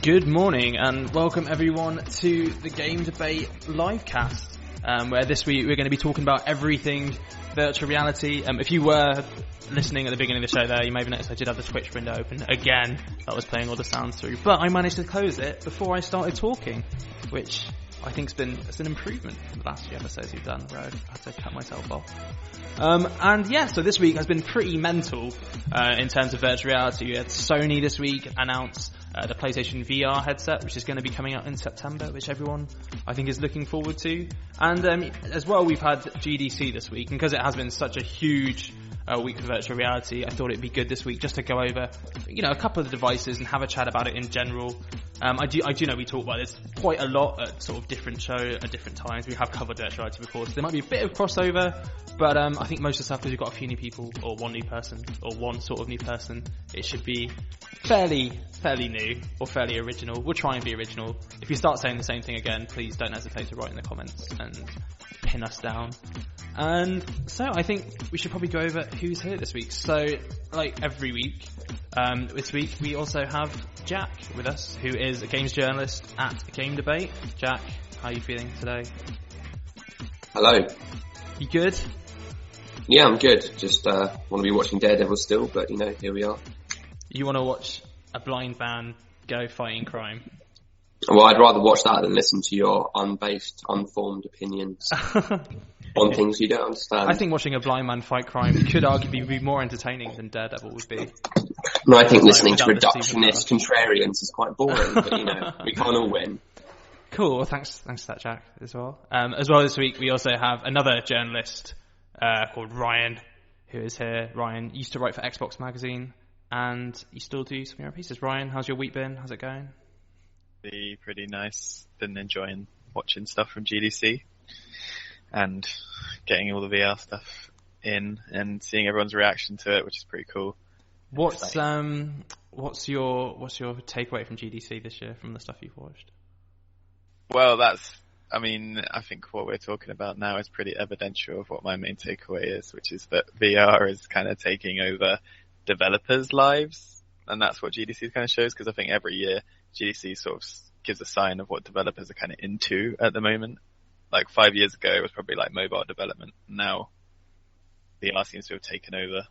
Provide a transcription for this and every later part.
Good morning and welcome everyone to the Game Debate Livecast, where this week we're going to be talking about everything virtual reality. If you were listening at the beginning of the show there, you may have noticed I did have the Twitch window open again. That was playing all the sounds through, but I managed to close it before I started talking, which I think it's an improvement from the last few episodes we've done where I had to cut myself off. So this week has been pretty mental in terms of virtual reality. We had Sony this week announce the PlayStation VR headset, which is going to be coming out in September, which everyone I think is looking forward to. And as well, we've had GDC this week, and because it has been such a huge week for virtual reality, I thought it'd be good this week just to go over, a couple of the devices and have a chat about it in general. I do know we talk about this quite a lot at sort of different shows at different times. We have covered virtual reality before, so there might be a bit of crossover, but I think most of the stuff, because we've got a few new people, or one new person, or one sort of new person, it should be fairly new, or fairly original. We'll try and be original. If you start saying the same thing again, please don't hesitate to write in the comments and pin us down. And so I think we should probably go over who's here this week. So, like every week, this week we also have Jack with us, who is a games journalist at Game Debate. Jack, how are you feeling today? Hello. You good? Yeah, I'm good. Just want to be watching Daredevil still, but here we are. You want to watch a blind man go fighting crime? Well, I'd rather watch that than listen to your unbased, unformed opinions on things you don't understand. I think watching a blind man fight crime could arguably be more entertaining than Daredevil would be. No, I think listening to reductionist contrarians is quite boring, but we can't all win. Cool, well, thanks for that, Jack, as well. As well this week we also have another journalist called Ryan, who is here. Ryan used to write for Xbox Magazine, and you still do some of your pieces. Ryan, how's your week been? How's it going? Pretty nice. Been enjoying watching stuff from GDC and getting all the VR stuff in and seeing everyone's reaction to it, which is pretty cool. What's your takeaway from GDC this year from the stuff you've watched? Well, I think what we're talking about now is pretty evidential of what my main takeaway is, which is that VR is kind of taking over developers' lives, and that's what GDC kind of shows, because I think every year GDC sort of gives a sign of what developers are kind of into at the moment. Like 5 years ago, it was probably like mobile development. Now, VR seems to have taken over,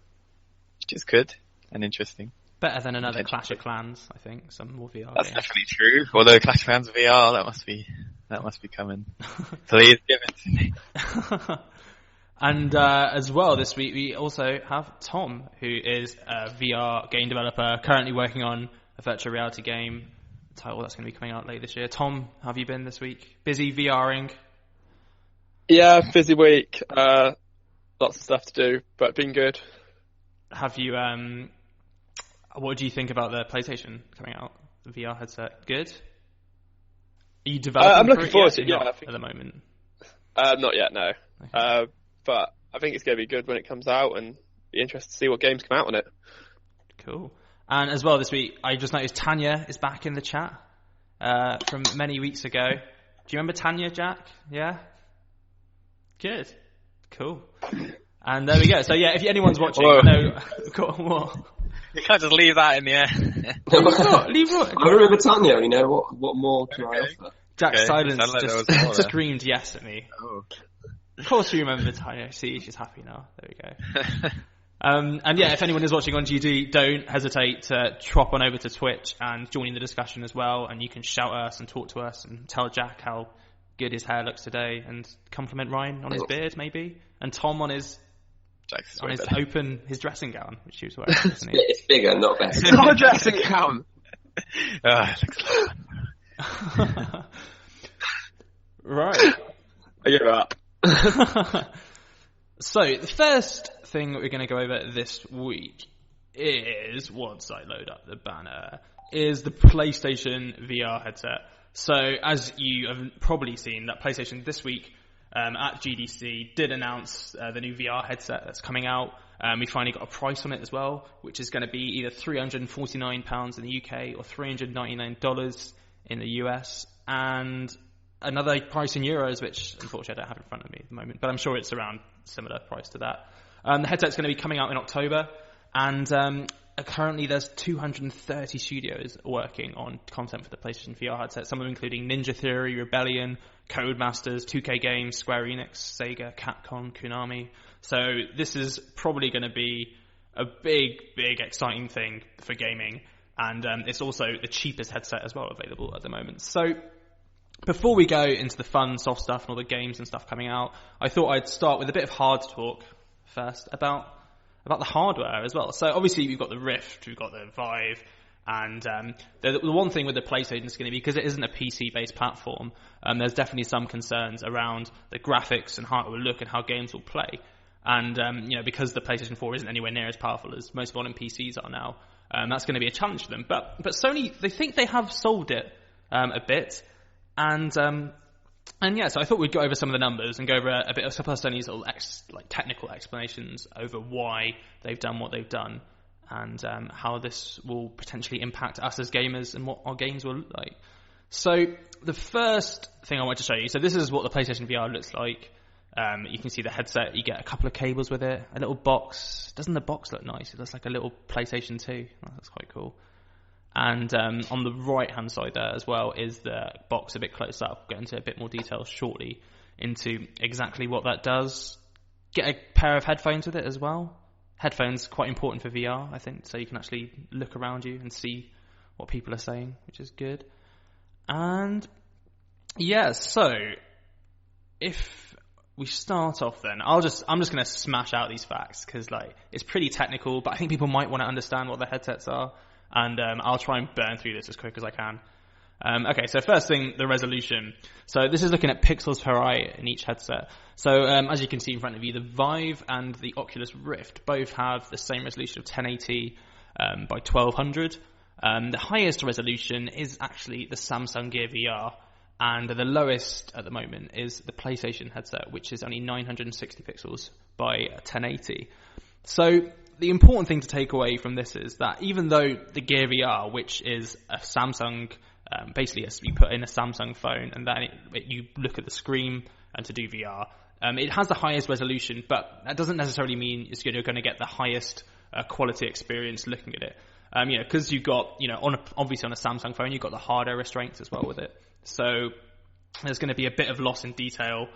which is good and interesting. Better than another Clash of Clans, I think. Some more VR That's games. definitely true. Although Clash of Clans VR, that must be coming. Please give it to me. And as well this week we also have Tom, who is a VR game developer currently working on a virtual reality game title that's going to be coming out later this year. Tom, how have you been this week? Busy VRing? Yeah, busy week. Lots of stuff to do, but been good. Have you? What do you think about the PlayStation coming out? The VR headset, good? Are you developing? I'm looking forward to it. Yeah, at the moment. Not yet, no. Okay. But I think it's going to be good when it comes out, and be interested to see what games come out on it. Cool. And as well this week, I just noticed Tanya is back in the chat from many weeks ago. Do you remember Tanya, Jack? Yeah? Good. Cool. And there we go. So yeah, if anyone's watching, what? You can't just leave that in the air. Leave what? I remember Tanya, what more can I offer? Jack's silence like just screamed yes at me. Oh. Of course you remember Tanya. See, she's happy now. There we go. And yeah, if anyone is watching on GD, don't hesitate to drop on over to Twitch and join in the discussion as well. And you can shout at us and talk to us and tell Jack how good his hair looks today, and compliment Ryan on his beard maybe, and Tom on his dressing gown, which he was wearing. Isn't he? It's bigger, not better. It's not a dressing gown. Right. I give it up. So the first thing that we're going to go over this week is, once I load up the banner, is the PlayStation VR headset. So as you have probably seen, that PlayStation this week at GDC did announce the new VR headset that's coming out. We finally got a price on it as well, which is going to be either £349 in the UK or $399 in the US, and another price in euros, which unfortunately I don't have in front of me at the moment, but I'm sure it's around similar price to that. The headset's going to be coming out in October, and currently there's 230 studios working on content for the PlayStation VR headset, some of them including Ninja Theory, Rebellion, Codemasters, 2K Games, Square Enix, Sega, Capcom, Konami. So this is probably going to be a big, exciting thing for gaming, and it's also the cheapest headset as well available at the moment. So before we go into the fun, soft stuff and all the games and stuff coming out, I thought I'd start with a bit of hard talk first about the hardware as well. So obviously we've got the Rift, we've got the Vive, and the one thing with the PlayStation is going to be, because it isn't a PC-based platform, there's definitely some concerns around the graphics and how it will look and how games will play. And because the PlayStation 4 isn't anywhere near as powerful as most modern PCs are now, that's going to be a challenge for them. But Sony, they think they have solved it a bit, and yeah, so I thought we'd go over some of the numbers and go over a bit of some of Sony's little technical explanations over why they've done what they've done, and how this will potentially impact us as gamers and what our games will look like. So the first thing I want to show you, so this is what the PlayStation VR looks like. You can see the headset, you get a couple of cables with it, a little box. Doesn't the box look nice? It looks like a little PlayStation 2. Oh, that's quite cool. And on the right-hand side there as well is the box a bit close up. I'll get into a bit more detail shortly into exactly what that does. Get a pair of headphones with it as well. Headphones, quite important for VR, I think, so you can actually look around you and see what people are saying, which is good. And yeah, so if we start off then, I'm just going to smash out these facts because it's pretty technical, but I think people might want to understand what the headsets are, and I'll try and burn through this as quick as I can. Okay, so first thing, the resolution. So this is looking at pixels per eye in each headset. So as you can see in front of you, the Vive and the Oculus Rift both have the same resolution of 1080 by 1200. The highest resolution is actually the Samsung Gear VR, and the lowest at the moment is the PlayStation headset, which is only 960 pixels by 1080. So the important thing to take away from this is that even though the Gear VR, which is a Samsung, basically you put in a Samsung phone and then you look at the screen and to do VR, it has the highest resolution, but that doesn't necessarily mean you're going to get the highest quality experience looking at it. Because you've got, obviously on a Samsung phone, you've got the hardware restraints as well with it. So there's going to be a bit of loss in detail,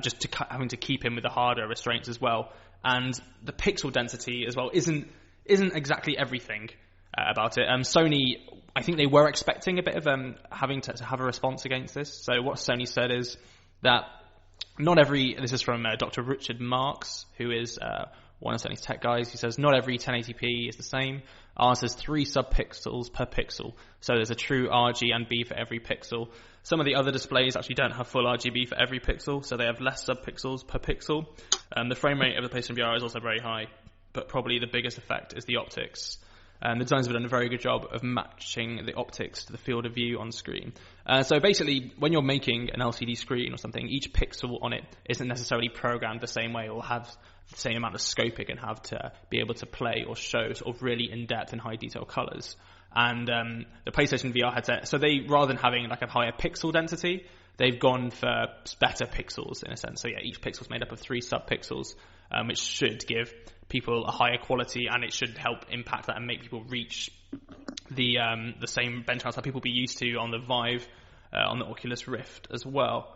just having to keep in with the hardware restraints as well. And the pixel density as well isn't exactly everything about it. Sony, I think they were expecting a bit of having to have a response against this. So what Sony said is that this is from Dr. Richard Marks, who is one of Sony's tech guys. He says not every 1080p is the same. Ours has 3 sub-pixels per pixel, so there's a true RG and B for every pixel. Some of the other displays actually don't have full RGB for every pixel, so they have less sub-pixels per pixel. The frame rate of the PlayStation VR is also very high, but probably the biggest effect is the optics. The designers have done a very good job of matching the optics to the field of view on screen. So basically, when you're making an LCD screen or something, each pixel on it isn't necessarily programmed the same way or have the same amount of scope it can have to be able to play or show sort of really in-depth and high-detail colors. And the PlayStation VR headset, so they, rather than having a higher pixel density, they've gone for better pixels in a sense. So yeah, each pixel is made up of 3 sub-pixels, which should give people a higher quality, and it should help impact that and make people reach the same benchmarks that people be used to on the Vive, on the Oculus Rift as well.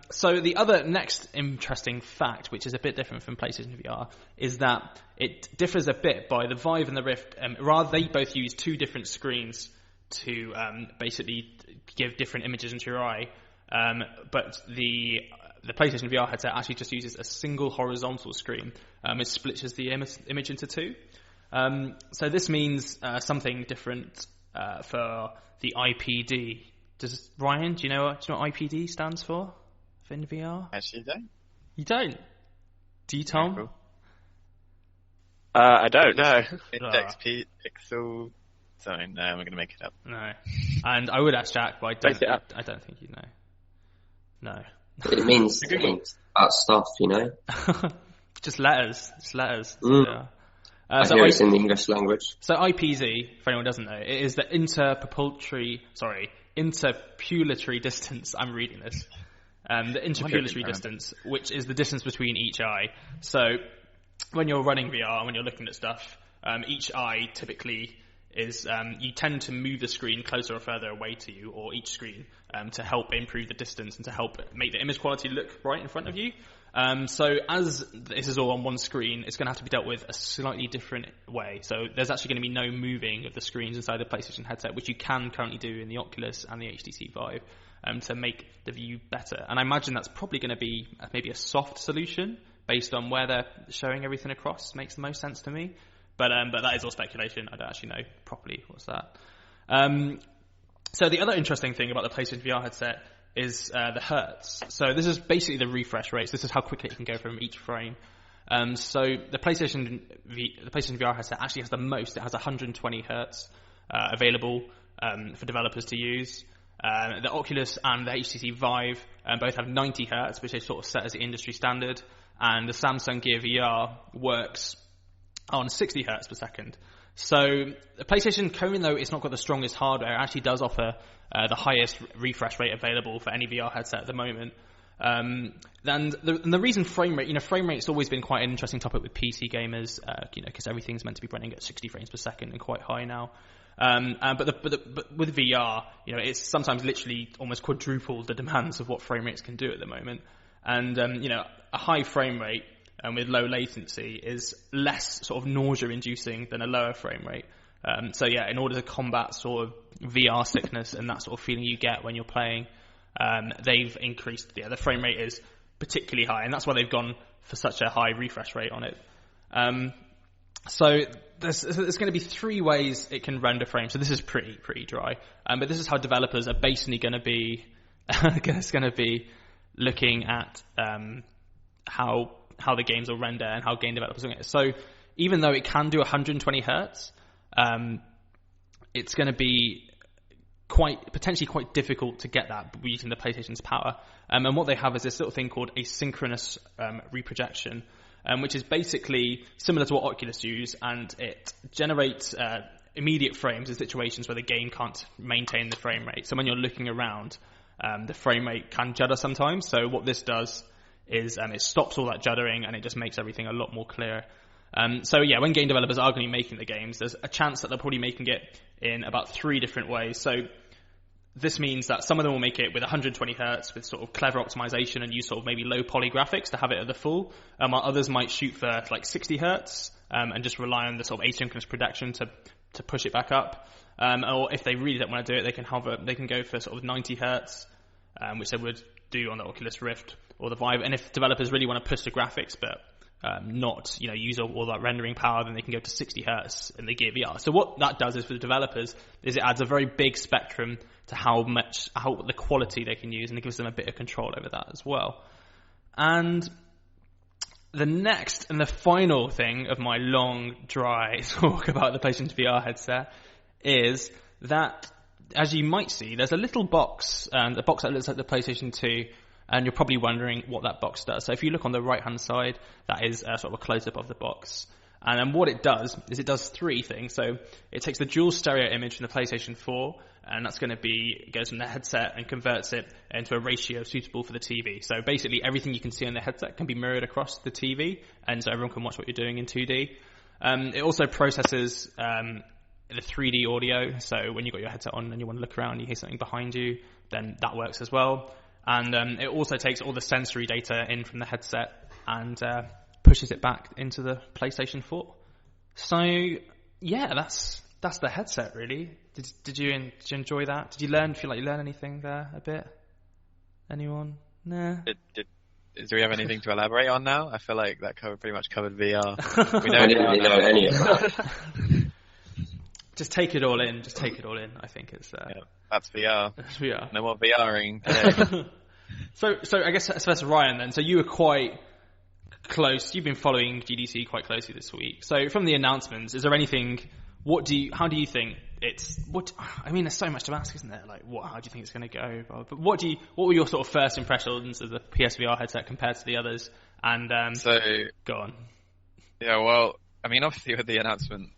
So the other next interesting fact, which is a bit different from PlayStation VR, is that it differs a bit by the Vive and the Rift. Rather, they both use 2 different screens to basically give different images into your eye. But the PlayStation VR headset actually just uses a single horizontal screen. It splits the image into 2. So this means something different for the IPD. Ryan, do you know what IPD stands for in VR? Actually, don't. You don't? Do you, Tom? Cool. I don't know. Index pixel. Sorry, no, I'm going to make it up. No. And I would ask Jack, but I don't think you know. No. It means that stuff, Just letters. Mm. Yeah. I hear it's in the English language. So IPZ, for anyone who doesn't know, it is the interpupillary distance. I'm reading this. The interpupillary distance, which is the distance between each eye. So when you're running VR, when you're looking at stuff, Each eye typically is you tend to move the screen closer or further away to you, or each screen, to help improve the distance and to help make the image quality look right in front of you. So as this is all on one screen, it's going to have to be dealt with a slightly different way. So there's actually going to be no moving of the screens inside the PlayStation headset, which you can currently do in the Oculus and the HTC Vive, to make the view better. And I imagine that's probably going to be maybe a soft solution based on where they're showing everything across. Makes the most sense to me. But that is all speculation. I don't actually know properly what's that. So the other interesting thing about the PlayStation VR headset is the hertz. So this is basically the refresh rates. This is how quickly it can go from each frame. So the PlayStation VR headset actually has the most. It has 120 hertz available for developers to use. The Oculus and the HTC Vive both have 90 hertz, which they sort of set as the industry standard. And the Samsung Gear VR works on 60 hertz per second. So the PlayStation, even though it's not got the strongest hardware, it actually does offer the highest refresh rate available for any VR headset at the moment. And the reason frame rate's always been quite an interesting topic with PC gamers, because everything's meant to be running at 60 frames per second and quite high now. But with VR, it's sometimes literally almost quadruple the demands of what frame rates can do at the moment. And a high frame rate with low latency is less sort of nausea-inducing than a lower frame rate. In order to combat sort of VR sickness and that sort of feeling you get when you're playing, they've increased. The frame rate is particularly high, and that's why they've gone for such a high refresh rate on it. So there's going to be 3 ways it can render frames. So this is pretty dry, but this is how developers are basically going to be looking at how the games will render and how game developers are doing it. So even though it can do 120 hertz, it's going to be potentially quite difficult to get that using the PlayStation's power. And what they have is this little thing called asynchronous reprojection, which is basically similar to what Oculus use, and it generates immediate frames in situations where the game can't maintain the frame rate. So when you're looking around, the frame rate can judder sometimes. So what this does is it stops all that juddering, and it just makes everything a lot more clear. When game developers are going to be making the games, there's a chance that they're probably making it in about 3 different ways. So this means that some of them will make it with 120 hertz with sort of clever optimization and use sort of maybe low poly graphics to have it at the full, while others might shoot for like 60 hertz and just rely on the sort of asynchronous production to push it back up. Or if they really don't want to do it, they can go for sort of 90 hertz, which they would do on the Oculus Rift or the Vive. And if developers really want to push the graphics but not use all that rendering power, then they can go to 60 hertz in the Gear VR. So what that does is for the developers is it adds a very big spectrum to how the quality they can use, and it gives them a bit of control over that as well. And the next and the final thing of my long dry talk about the PlayStation VR headset is that, as you might see, there's a little box, a box that looks like the PlayStation 2, and you're probably wondering what that box does. So if you look on the right-hand side, that is sort of a close-up of the box. And then what it does is it does 3 things. So it takes the dual stereo image from the PlayStation 4, and that's going to it goes from the headset and converts it into a ratio suitable for the TV. So basically everything you can see on the headset can be mirrored across the TV, and so everyone can watch what you're doing in 2D. It also processes the 3D audio. So when you've got your headset on and you want to look around, you hear something behind you, then that works as well. And it also takes all the sensory data in from the headset and pushes it back into the PlayStation 4. So yeah, that's the headset really. Did you enjoy that? Did you feel like you learned anything there a bit? Anyone? Nah. Do we have anything to elaborate on now? I feel like that pretty much covered VR. I didn't really know any of that. Just take it all in. I think it's that's VR. That's VR. No more VRing today. So I guess first Ryan then. So you were quite close. You've been following GDC quite closely this week. So from the announcements, is there anything? How do you think it's? I mean, there's so much to ask, isn't there? Like, how do you think it's going to go? But what were your sort of first impressions of the PSVR headset compared to the others? And go on. Yeah, well, I mean, obviously with the announcement,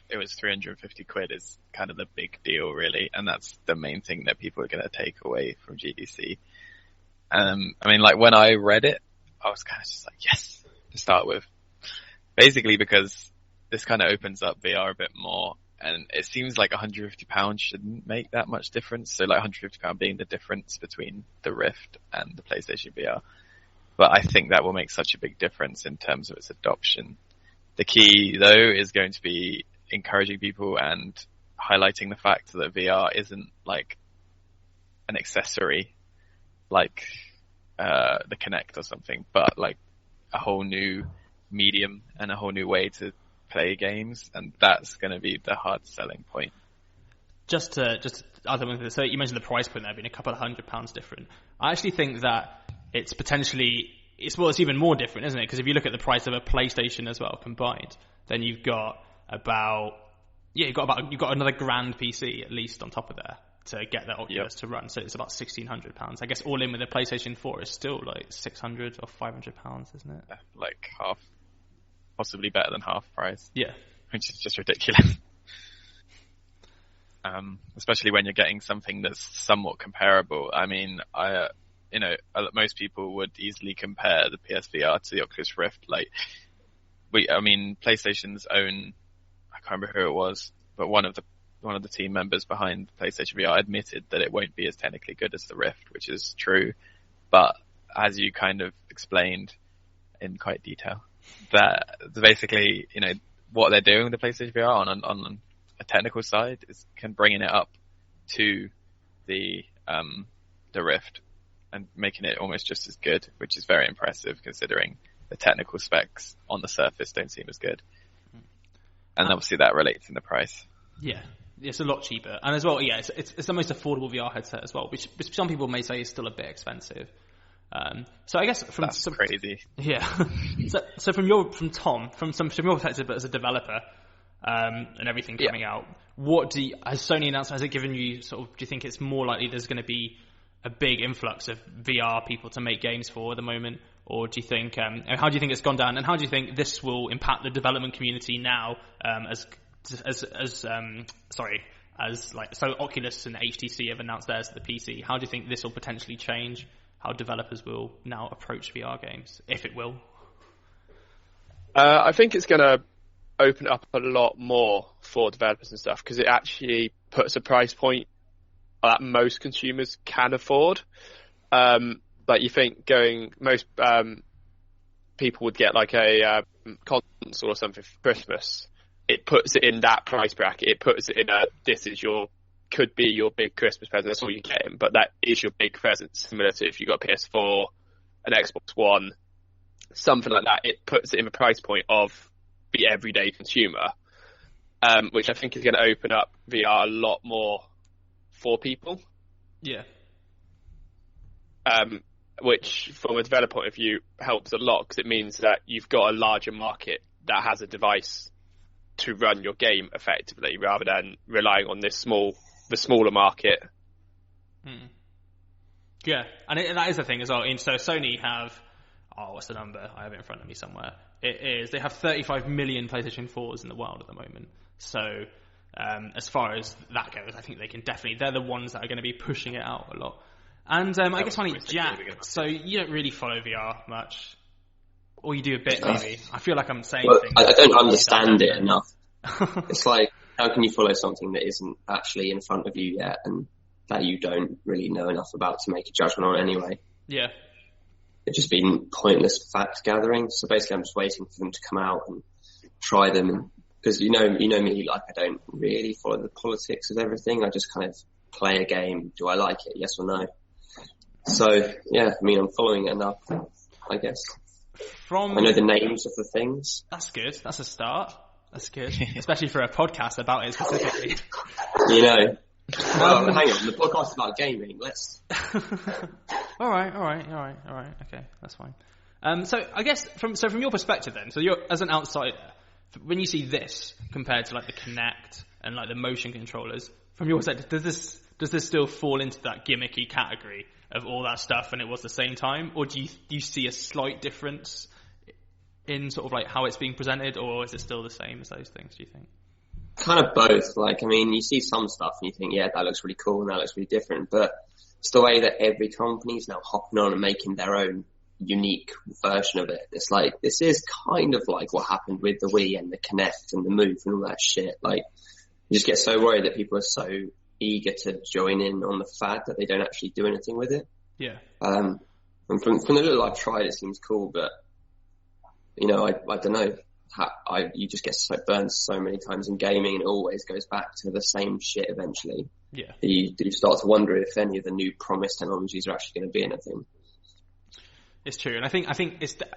it was 350 quid is kind of the big deal, really, and that's the main thing that people are going to take away from GDC. I mean, like when I read it, I was kind of just like, yes, to start with, basically because this kind of opens up VR a bit more, and it seems like £150 shouldn't make that much difference. So like £150 being the difference between the Rift and the PlayStation VR. But I think that will make such a big difference in terms of its adoption. The key though is going to be encouraging people and highlighting the fact that VR isn't like an accessory like the Kinect or something, but like a whole new medium and a whole new way to play games, and that's going to be the hard selling point. Just other than so you mentioned the price point there being a couple of £100 different. I actually think that it's potentially it's even more different, isn't it? Because if you look at the price of a PlayStation as well combined, then you've got another grand PC at least on top of there to get that Oculus to run. So it's about £1,600. I guess all in with the PlayStation 4 is still like £600 or £500, isn't it? Like half, possibly better than half price. Yeah, which is just ridiculous. Especially when you're getting something that's somewhat comparable. I mean, most people would easily compare the PSVR to the Oculus Rift. PlayStation's own, I can't remember who it was, but one of the team members behind PlayStation VR admitted that it won't be as technically good as the Rift, which is true. But as you kind of explained in quite detail, that basically, what they're doing with the PlayStation VR on a technical side is bringing it up to the Rift and making it almost just as good, which is very impressive considering the technical specs on the Surface don't seem as good. And obviously that relates in the price. Yeah, it's a lot cheaper. And as well, it's the most affordable VR headset as well, which some people may say is still a bit expensive. So I guess that's crazy. Yeah. so from your perspective as a developer, and everything coming out, has Sony announced? Has it given you do you think it's more likely there's going to be a big influx of VR people to make games for at the moment, or do you think? How do you think it's gone down, and how do you think this will impact the development community now? So Oculus and HTC have announced theirs to the PC. How do you think this will potentially change how developers will now approach VR games, if it will? I think it's going to open up a lot more for developers and stuff, because it actually puts a price point that most consumers can afford. You think most people would get like a console or something for Christmas. It puts it in that price bracket. It puts it in could be your big Christmas present. That's all you're getting, but that is your big present. Similar to if you got PS4, an Xbox One, something like that. It puts it in the price point of the everyday consumer, which I think is going to open up VR a lot more for people. Yeah. Which, from a developer point of view, helps a lot, because it means that you've got a larger market that has a device to run your game effectively, rather than relying on the smaller market. Yeah, and that is the thing as well. So Sony have, what's the number? I have it in front of me somewhere. They have 35 million PlayStation 4s in the world at the moment. So as far as that goes, I think they're the ones that are going to be pushing it out a lot. And I guess finally, Jack, so you don't really follow VR much, or you do a bit maybe. I feel like I'm saying things. I don't understand it enough. It's like, how can you follow something that isn't actually in front of you yet, and that you don't really know enough about to make a judgment on anyway? Yeah. It's just been pointless fact gathering. So basically I'm just waiting for them to come out and try them. Because you know me, like, I don't really follow the politics of everything. I just kind of play a game. Do I like it? Yes or no? So, yeah, I'm following it enough, I guess. I know the names of the things. That's good. That's a start. That's good. Especially for a podcast about it specifically. Well, hang on. The podcast is about gaming. Let's... All right. Okay, that's fine. So I guess from your perspective then, so you're, as an outsider, when you see this compared to like the Kinect and like the motion controllers, from your side, does this still fall into that gimmicky category of all that stuff and it was the same time, or do you see a slight difference in sort of like how it's being presented, or is it still the same as those things, do you think? Kind of both. You see some stuff and you think, yeah, that looks really cool and that looks really different, but it's the way that every company's now hopping on and making their own unique version of it. It's like, this is kind of like what happened with the Wii and the Kinect and the Move and all that shit. Like, you just get so worried that people are so eager to join in on the fad that they don't actually do anything with it. Yeah. And from the little I've tried, it seems cool, but you know, I don't know. You just get so burned so many times in gaming, and it always goes back to the same shit eventually. Yeah. You start to wonder if any of the new promised technologies are actually going to be anything. It's true, and I think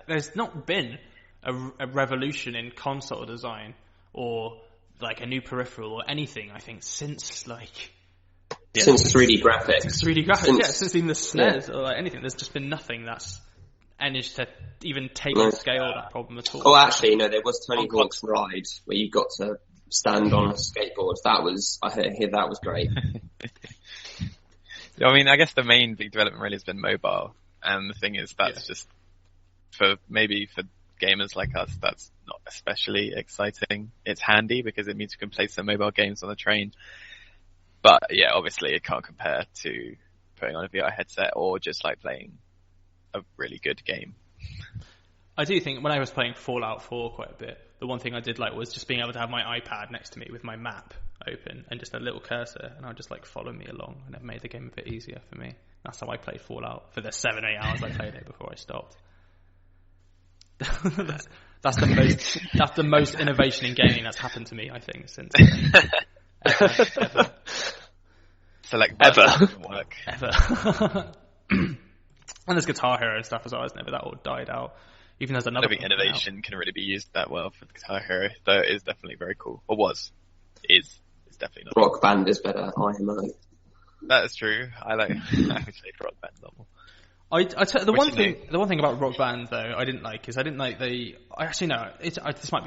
there's not been a revolution in console design or like a new peripheral or anything. I think since 3D graphics. Since even the SNES or like anything, there's just been nothing that's managed to even take on scale that problem at all. Oh, actually, no, there was Tony Hawk's Ride where you got to stand on a skateboard. I hear that was great. I mean, I guess the main big development really has been mobile, and the thing is that's just for gamers like us, that's not especially exciting. It's handy because it means you can play some mobile games on the train, but yeah, obviously it can't compare to putting on a VR headset or just like playing a really good game. I do think when I was playing Fallout 4 quite a bit, the one thing I did like was just being able to have my iPad next to me with my map open and just a little cursor, and I would just like follow me along, and it made the game a bit easier for me. That's how I played Fallout for the 7-8 hours I played it before I stopped. that's the most innovation in gaming that's happened to me, I think, since ever. Select ever work ever. And there's Guitar Hero and stuff as well, isn't it? But that all died out. Even there's another. I don't think innovation can really be used that well for Guitar Hero, though it is definitely very cool. Or was. It's definitely not. Rock Band is better, IMO. That is true. I would say Rock Band normal. The one thing about Rock Band though I didn't like this might be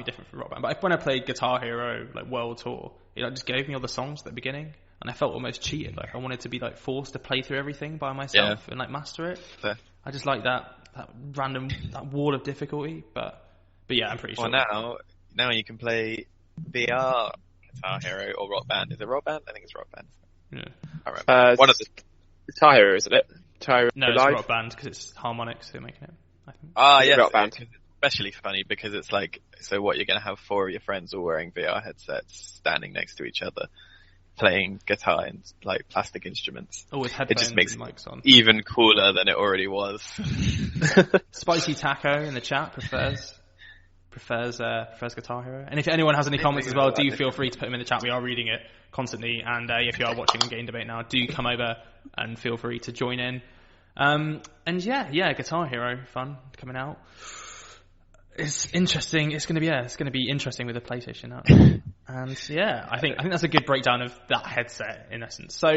different from Rock Band, but when I played Guitar Hero like World Tour, it just gave me all the songs at the beginning, and I felt almost cheated. Like I wanted to be like forced to play through everything by myself and like master it. Fair. I just like that wall of difficulty, but yeah, I'm pretty sure. Well, now you can play VR Guitar Hero or Rock Band. Is it Rock Band? I think it's Rock Band. Yeah. I remember. One of the Guitar Hero, isn't it? No, it's Rock Band because it's Harmonix who are making it, I think. Yes. Rock Band. It's especially funny because it's like, so what, you're going to have 4 of your friends all wearing VR headsets standing next to each other playing guitar and like plastic instruments. Oh, with headphones. It just makes and mics on. Even cooler than it already was. Spicy Taco in the chat prefers Guitar Hero. And if anyone has any comments as well, do feel free to put them in the chat. We are reading it constantly, and if you are watching Game Debate now, do come over and feel free to join in. And Guitar Hero, fun, coming out. It's interesting. It's going to be interesting with the PlayStation now. And yeah, I think that's a good breakdown of that headset in essence. So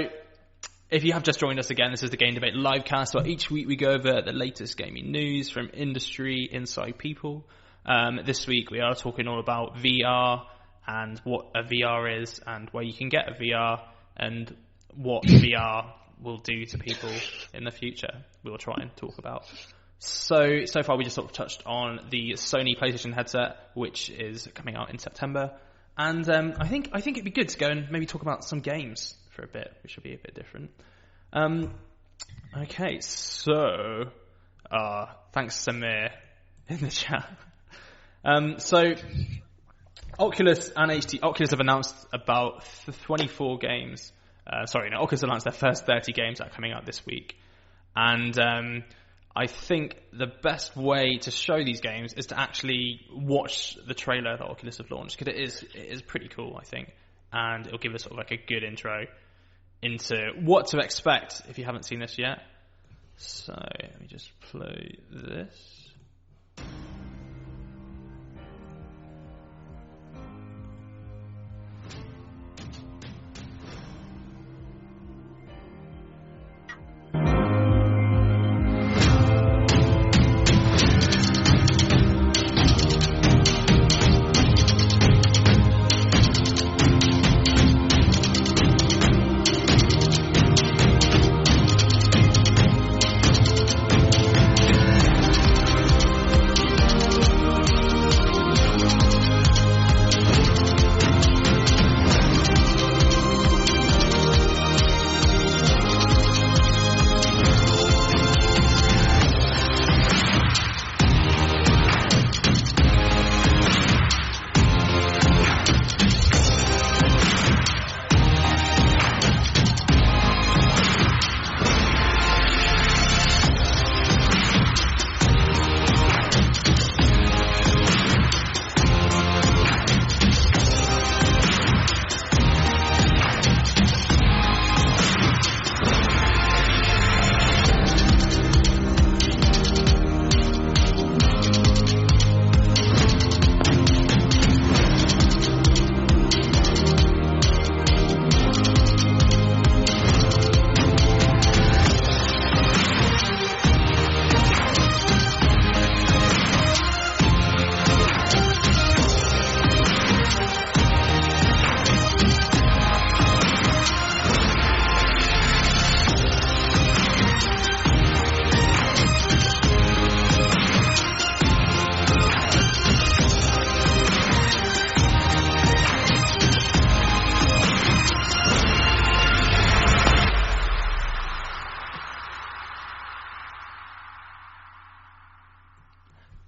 if you have just joined us again, this is the Game Debate Livecast, where each week we go over the latest gaming news from industry, inside people. This week we are talking all about VR and what a VR is and where you can get a VR and what VR will do to people in the future. We'll try and talk about. So far we just sort of touched on the Sony PlayStation headset, which is coming out in September. And I think it'd be good to go and maybe talk about some games for a bit, which will be a bit different. Okay, so thanks Samir in the chat. So Oculus and Oculus have announced about 24 games. Oculus announced their first 30 games that are coming out this week. And I think the best way to show these games is to actually watch the trailer that Oculus have launched, because it is pretty cool, I think. And it'll give us sort of like a good intro into what to expect if you haven't seen this yet. So let me just play this.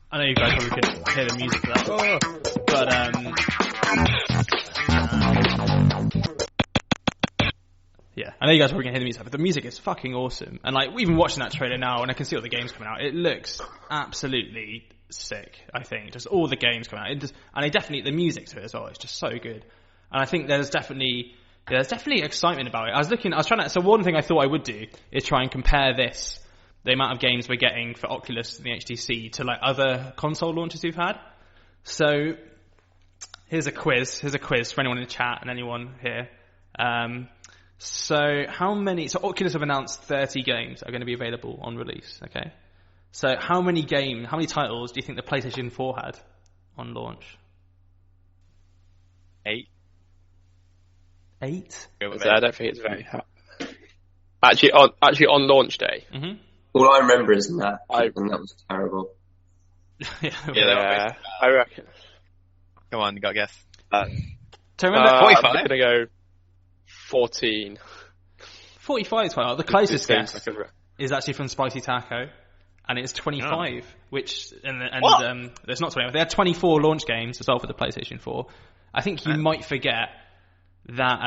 I know you guys probably couldn't hear the music for that, but yeah, I know you guys probably can hear the music, but the music is fucking awesome. And like, even watching that trailer now, and I can see all the games coming out, it looks absolutely sick. I think just all the games coming out, the music to it as well. It's just so good, and I think there's definitely excitement about it. So one thing I thought I would do is try and compare the amount of games we're getting for Oculus and the HTC to like other console launches we've had. So here's a quiz for anyone in the chat and anyone here. So Oculus have announced 30 games are going to be available on release, okay? So how many titles do you think the PlayStation 4 had on launch? 8. 8? I don't think it's very hard. Actually on launch day. Mm-hmm. All I remember is that, and that was terrible. Yeah, I reckon. Come on, you got a guess. So remember, 45? I'm going to go 14. 45 is quite hard. The closest guess is actually from Spicy Taco, and it's 25, which there's not 25. They had 24 launch games as well for the PlayStation 4. I think you might forget that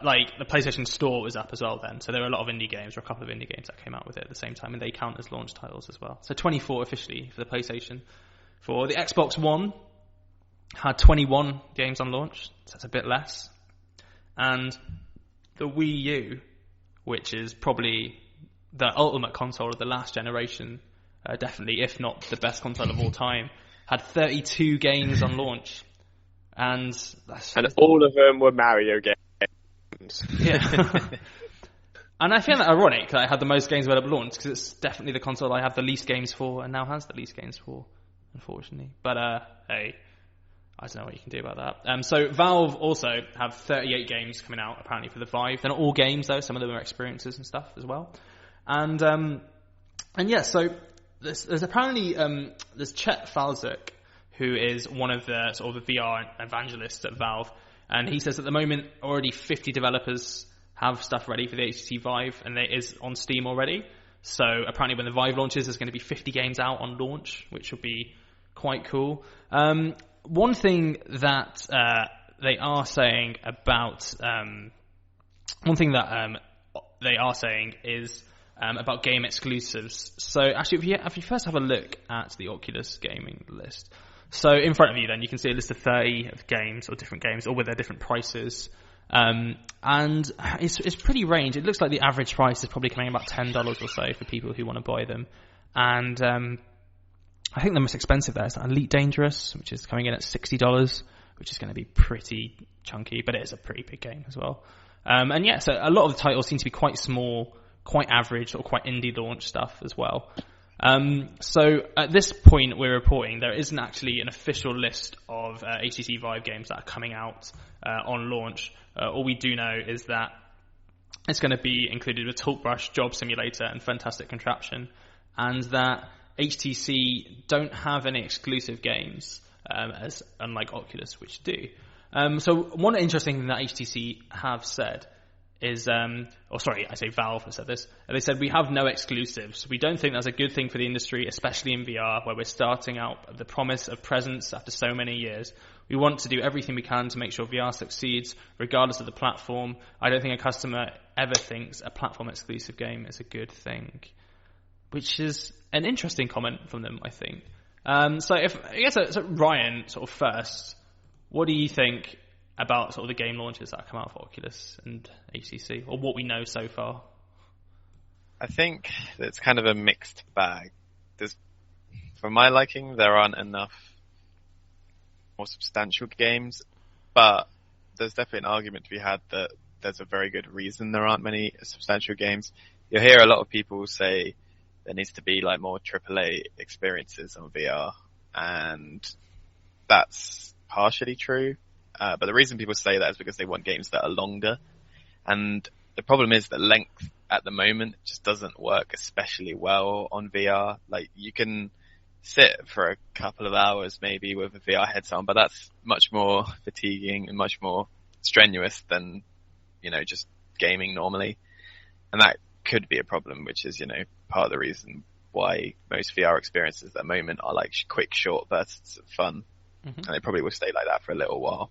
like the PlayStation Store was up as well then, so there were a lot of indie games, or a couple of indie games that came out with it at the same time, and they count as launch titles as well. So 24 officially for the PlayStation 4. The Xbox One had 21 games on launch, so that's a bit less. And the Wii U, which is probably the ultimate console of the last generation, definitely, if not the best console of all time, had 32 games on launch. And all of them were Mario games. Yeah. And I find that ironic that I had the most games available at launch, because it's definitely the console I have the least games for, and now has the least games for, unfortunately. But hey, I don't know what you can do about that. So Valve also have 38 games coming out apparently for the Vive. They're not all games though; some of them are experiences and stuff as well. And yeah, so there's apparently there's Chet Falzuk, who is one of the sort of the VR evangelists at Valve, and he says at the moment already 50 developers have stuff ready for the HTC Vive, and it is on Steam already. So apparently when the Vive launches, there's going to be 50 games out on launch, which will be quite cool. One thing that they are saying about is about game exclusives. So actually, if you first have a look at the Oculus gaming list, so in front of you, then you can see a list of 30 of games, or different games, all with their different prices. And it's pretty range. It looks like the average price is probably coming about $10 or so for people who want to buy them. And I think the most expensive there is Elite Dangerous, which is coming in at $60, which is going to be pretty chunky, but it is a pretty big game as well. And yeah, so a lot of the titles seem to be quite small, quite average, or quite indie launch stuff as well. So at this point we're reporting there isn't actually an official list of HTC Vive games that are coming out on launch. All we do know is that it's going to be included with Talkbrush, Job Simulator, and Fantastic Contraption, and that HTC don't have any exclusive games, as unlike Oculus, which do. So one interesting thing that HTC have said is, Valve has said this. They said, we have no exclusives. We don't think that's a good thing for the industry, especially in VR, where we're starting out with the promise of presence after so many years. We want to do everything we can to make sure VR succeeds, regardless of the platform. I don't think a customer ever thinks a platform exclusive game is a good thing, which is an interesting comment from them, I think. So Ryan, sort of first, what do you think about sort of the game launches that have come out for Oculus and HTC, or what we know so far? I think it's kind of a mixed bag. For my liking, there aren't enough more substantial games, but there's definitely an argument to be had that there's a very good reason there aren't many substantial games. You'll hear a lot of people say there needs to be like more AAA experiences on VR, and that's partially true. But the reason people say that is because they want games that are longer. And the problem is that length at the moment just doesn't work especially well on VR. Like, you can sit for a couple of hours maybe with a VR headset on, but that's much more fatiguing and much more strenuous than, just gaming normally. And that could be a problem, which is, part of the reason why most VR experiences at the moment are like quick, short bursts of fun. Mm-hmm. And they probably will stay like that for a little while.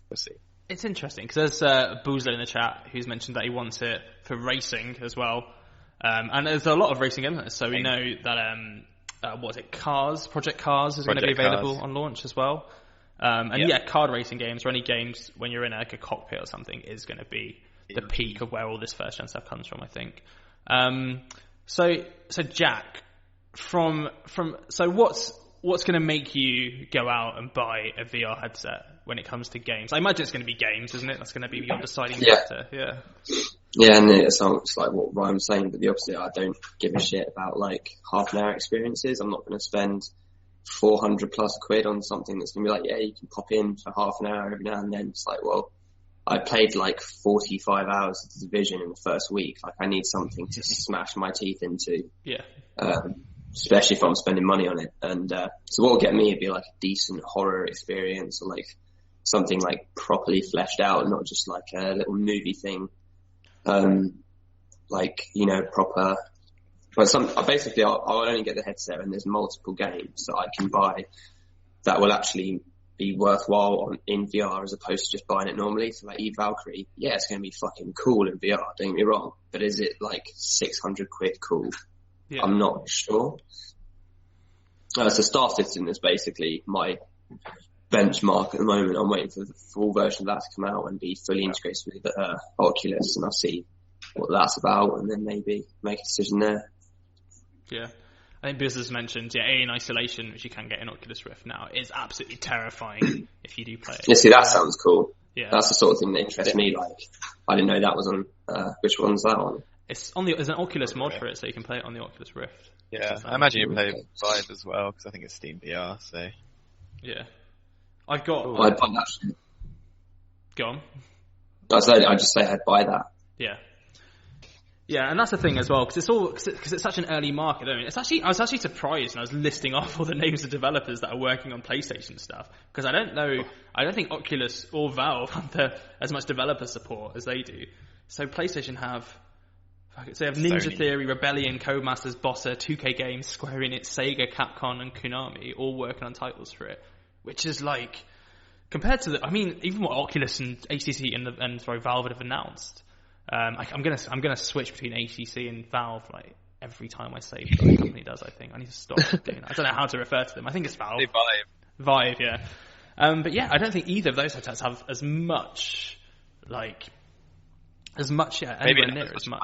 We'll see. It's interesting because there's Boozler in the chat who's mentioned that he wants it for racing as well. And there's a lot of racing games, so we know that what is it, Project Cars is going to be available on launch as well. Card racing games or any games when you're in like a cockpit or something is going to be the peak of where all this first gen stuff comes from, I think. So Jack, what's going to make you go out and buy a VR headset when it comes to games? I imagine it's going to be games, isn't it? That's going to be your deciding factor. Yeah. Yeah, and it sounds like what Ryan's saying, but the opposite. I don't give a shit about like half an hour experiences. I'm not going to spend 400 plus quid on something that's going to be like, yeah, you can pop in for half an hour every now and then. It's like, well, I played like 45 hours of The Division in the first week. Like, I need something to smash my teeth into. Yeah. Especially if I'm spending money on it. And so what will get me would be like a decent horror experience or like something like properly fleshed out, not just like a little movie thing. Like, you know, proper. But I'll only get the headset and there's multiple games that I can buy that will actually be worthwhile in VR as opposed to just buying it normally. So like Valkyrie, yeah, it's going to be fucking cool in VR, don't get me wrong. But is it like 600 quid cool? Yeah. I'm not sure. So Star Citizen is basically my benchmark at the moment. I'm waiting for the full version of that to come out and be fully integrated with Oculus, and I'll see what that's about and then maybe make a decision there. Yeah. I think Biz mentioned, in isolation, which you can get in Oculus Rift now, is absolutely terrifying if you do play it. Yeah, see, that sounds cool. Yeah. That's the sort of thing that interests me. Like, I didn't know that was on, which one's that on? It's there's an Oculus mod for it, so you can play it on the Oculus Rift. Yeah, I imagine you play Vive as well, because I think it's Steam VR, so. Yeah. I'd buy that. Go on. I'd just say I'd buy that. Yeah. Yeah, and that's the thing as well, because it's such an early market. I mean, I was actually surprised when I was listing off all the names of developers that are working on PlayStation stuff, because I don't think Oculus or Valve have as much developer support as they do. So PlayStation have Ninja Sony. Theory, Rebellion, Codemasters, Bossa, 2K Games, Square Enix, Sega, Capcom, and Konami all working on titles for it, which is like compared to even what Oculus and HTC and Valve have announced. I'm gonna switch between HTC and Valve like every time I say what the company does. I think I need to stop doing that. I don't know how to refer to them. I think it's Valve. Vive, yeah. But yeah, I don't think either of those headsets have as much. Maybe near as much.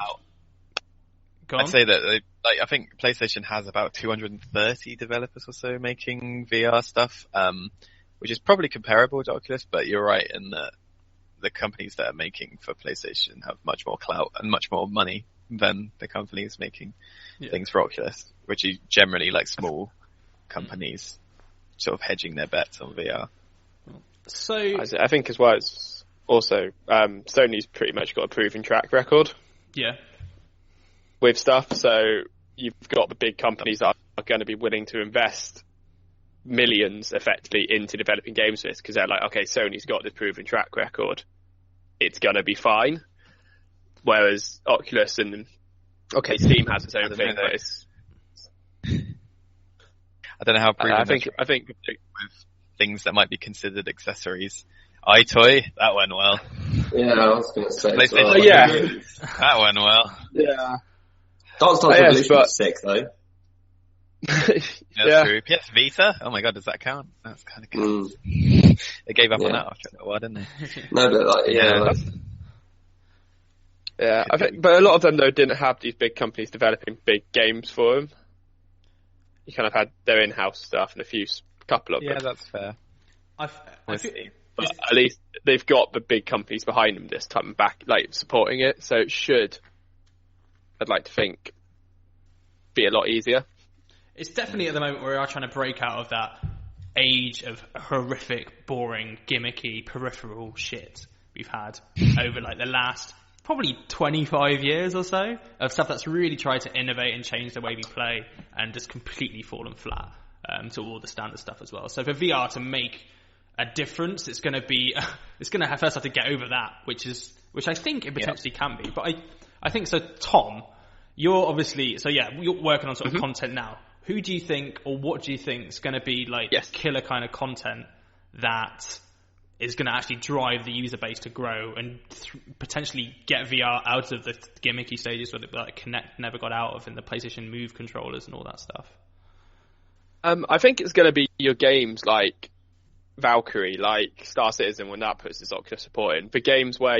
I'd say that I think PlayStation has about 230 developers or so making VR stuff, which is probably comparable to Oculus. But you're right in that the companies that are making for PlayStation have much more clout and much more money than the companies making things for Oculus, which are generally like small companies sort of hedging their bets on VR. So I think as well, it's also Sony's pretty much got a proven track record. Yeah. With stuff, so you've got the big companies that are going to be willing to invest millions effectively into developing games for this, because they're like, okay, Sony's got this proven track record, it's going to be fine. Whereas Oculus and Steam has its own thing, but it's... I don't know how proven I think with things that might be considered accessories. iToy, that went well. Yeah, I was going to say. That went well. Yeah. Dance Dance Revolution was sick though. That's true. PS Vita? Oh my god, does that count? That's kind of cool. They gave up on that after a while, didn't they? No, but I think, but a lot of them though didn't have these big companies developing big games for them. You kind of had their in-house stuff and couple of them. Yeah, that's fair. But at least they've got the big companies behind them this time back, like supporting it. So it should, I'd like to think, be a lot easier. It's definitely at the moment where we are trying to break out of that age of horrific, boring, gimmicky, peripheral shit we've had over like the last probably 25 years or so of stuff that's really tried to innovate and change the way we play and just completely fallen flat to all the standard stuff as well. So for VR to make a difference, it's going to first have to get over that, which I think it potentially can be. But I think so. Tom, you're obviously, so yeah, you're working on sort of content now. Who do you think, or what do you think is going to be like killer kind of content that is going to actually drive the user base to grow and potentially get VR out of the gimmicky stages where like Kinect never got out of in the PlayStation Move controllers and all that stuff? I think it's going to be your games like Valkyrie, like Star Citizen when that puts its Oculus support in. For games where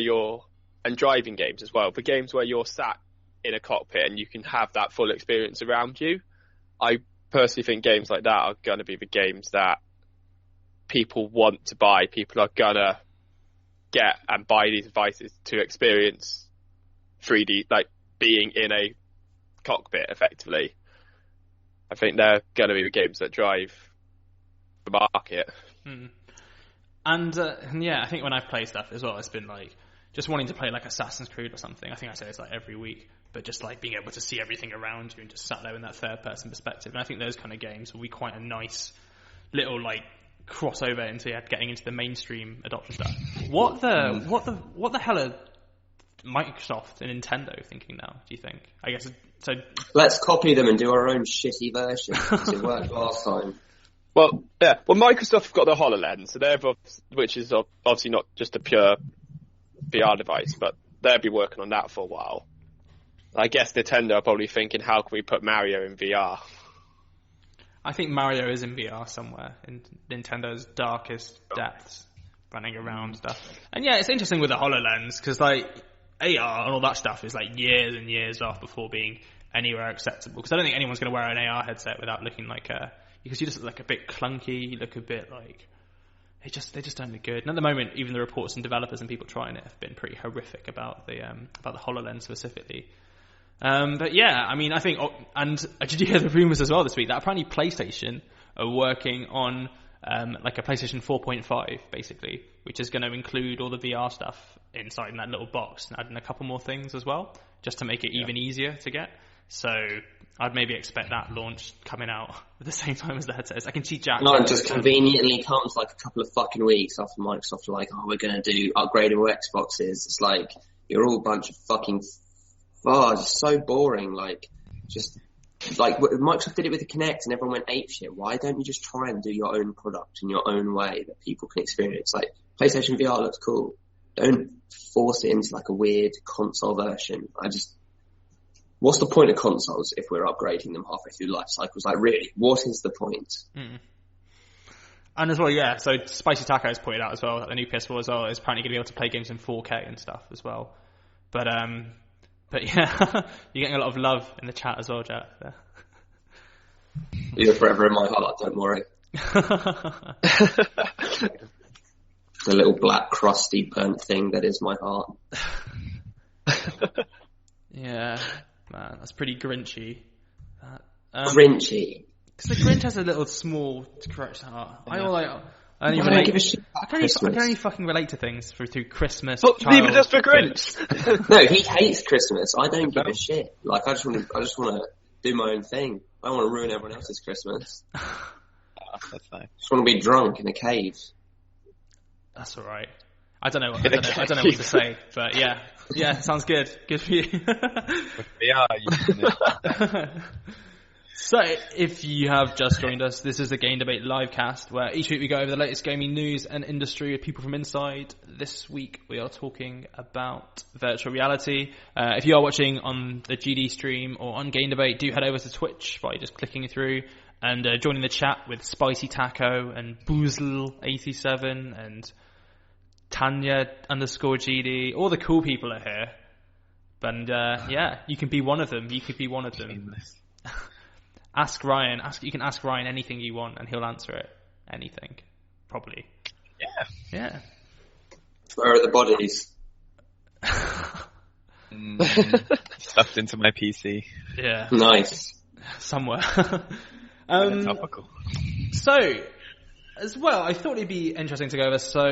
and driving games as well, for games where you're sat in a cockpit and you can have that full experience around you. I personally think games like that are going to be the games that people want to buy. People are gonna get and buy these devices to experience 3D, like being in a cockpit effectively. I think they're gonna be the games that drive the market. And yeah, I think when I've played stuff as well, it's been like just wanting to play like Assassin's Creed or something. I think I say it's like every week, but just like being able to see everything around you and just sat there in that third person perspective. And I think those kind of games will be quite a nice little like crossover into getting into the mainstream adoption stuff. What the hell are Microsoft and Nintendo thinking now, do you think? I guess so. Let's copy them and do our own shitty version, because it worked last time. Well, yeah. Well, Microsoft have got the HoloLens, so which is obviously not just a pure VR device, but they'll be working on that for a while. I guess Nintendo are probably thinking, how can we put Mario in VR? I think Mario is in VR somewhere in Nintendo's darkest depths, running around stuff. And yeah, it's interesting with the HoloLens because like AR and all that stuff is like years and years off before being anywhere acceptable. Because I don't think anyone's going to wear an AR headset without looking like because you just look like a bit clunky, you look a bit like they just don't look good. And at the moment, even the reports and developers and people trying it have been pretty horrific about the HoloLens specifically. But yeah, I mean, I think, and did you hear the rumors as well this week that apparently PlayStation are working on like a PlayStation 4.5 basically, which is going to include all the VR stuff inside in that little box and adding a couple more things as well, just to make it even easier to get. So I'd maybe expect that launch coming out at the same time as the headsets. I can see Jack. No, it just conveniently comes like a couple of fucking weeks after Microsoft are like, oh, we're going to do upgradable Xboxes. It's like, you're all a bunch of fucking... Oh, it's so boring. Like, just like Microsoft did it with the Kinect, and everyone went apeshit. Why don't you just try and do your own product in your own way that people can experience? Like, PlayStation VR looks cool. Don't force it into like a weird console version. What's the point of consoles if we're upgrading them halfway through life cycles? Like, really, what is the point? And as well, yeah. So Spicy Taco has pointed out as well that the new PS4 as well is apparently going to be able to play games in 4K and stuff as well. But yeah, you're getting a lot of love in the chat as well, Jack. You're forever in my heart, don't worry. The little black, crusty, burnt thing that is my heart. Yeah, man, that's pretty Grinchy. Grinchy? Because the Grinch has a little small, scratched heart. Yeah. I don't give a shit. I can only fucking relate to things through Christmas. Even just for Grinch. No, he hates Christmas. I don't give a shit. Like, I just want to do my own thing. I don't want to ruin everyone else's Christmas. That's nice. Just want to be drunk in a cave. That's all right. I don't know what to say, but yeah, sounds good. Good for you. With VR, you can. So, if you have just joined us, this is the Game Debate Livecast, where each week we go over the latest gaming news and industry with people from inside. This week we are talking about virtual reality. If you are watching on the GD stream or on Game Debate, do head over to Twitch by just clicking through and joining the chat with Spicy Taco and Boozle87 and Tanya_GD. All the cool people are here. And yeah, you can be one of them. You could be one of them. Ask Ryan. You can ask Ryan anything you want, and he'll answer it. Anything, probably. Yeah. Where are the bodies? Stuffed into my PC. Yeah. Nice. Somewhere. Topical. So, as well, I thought it'd be interesting to go over. So,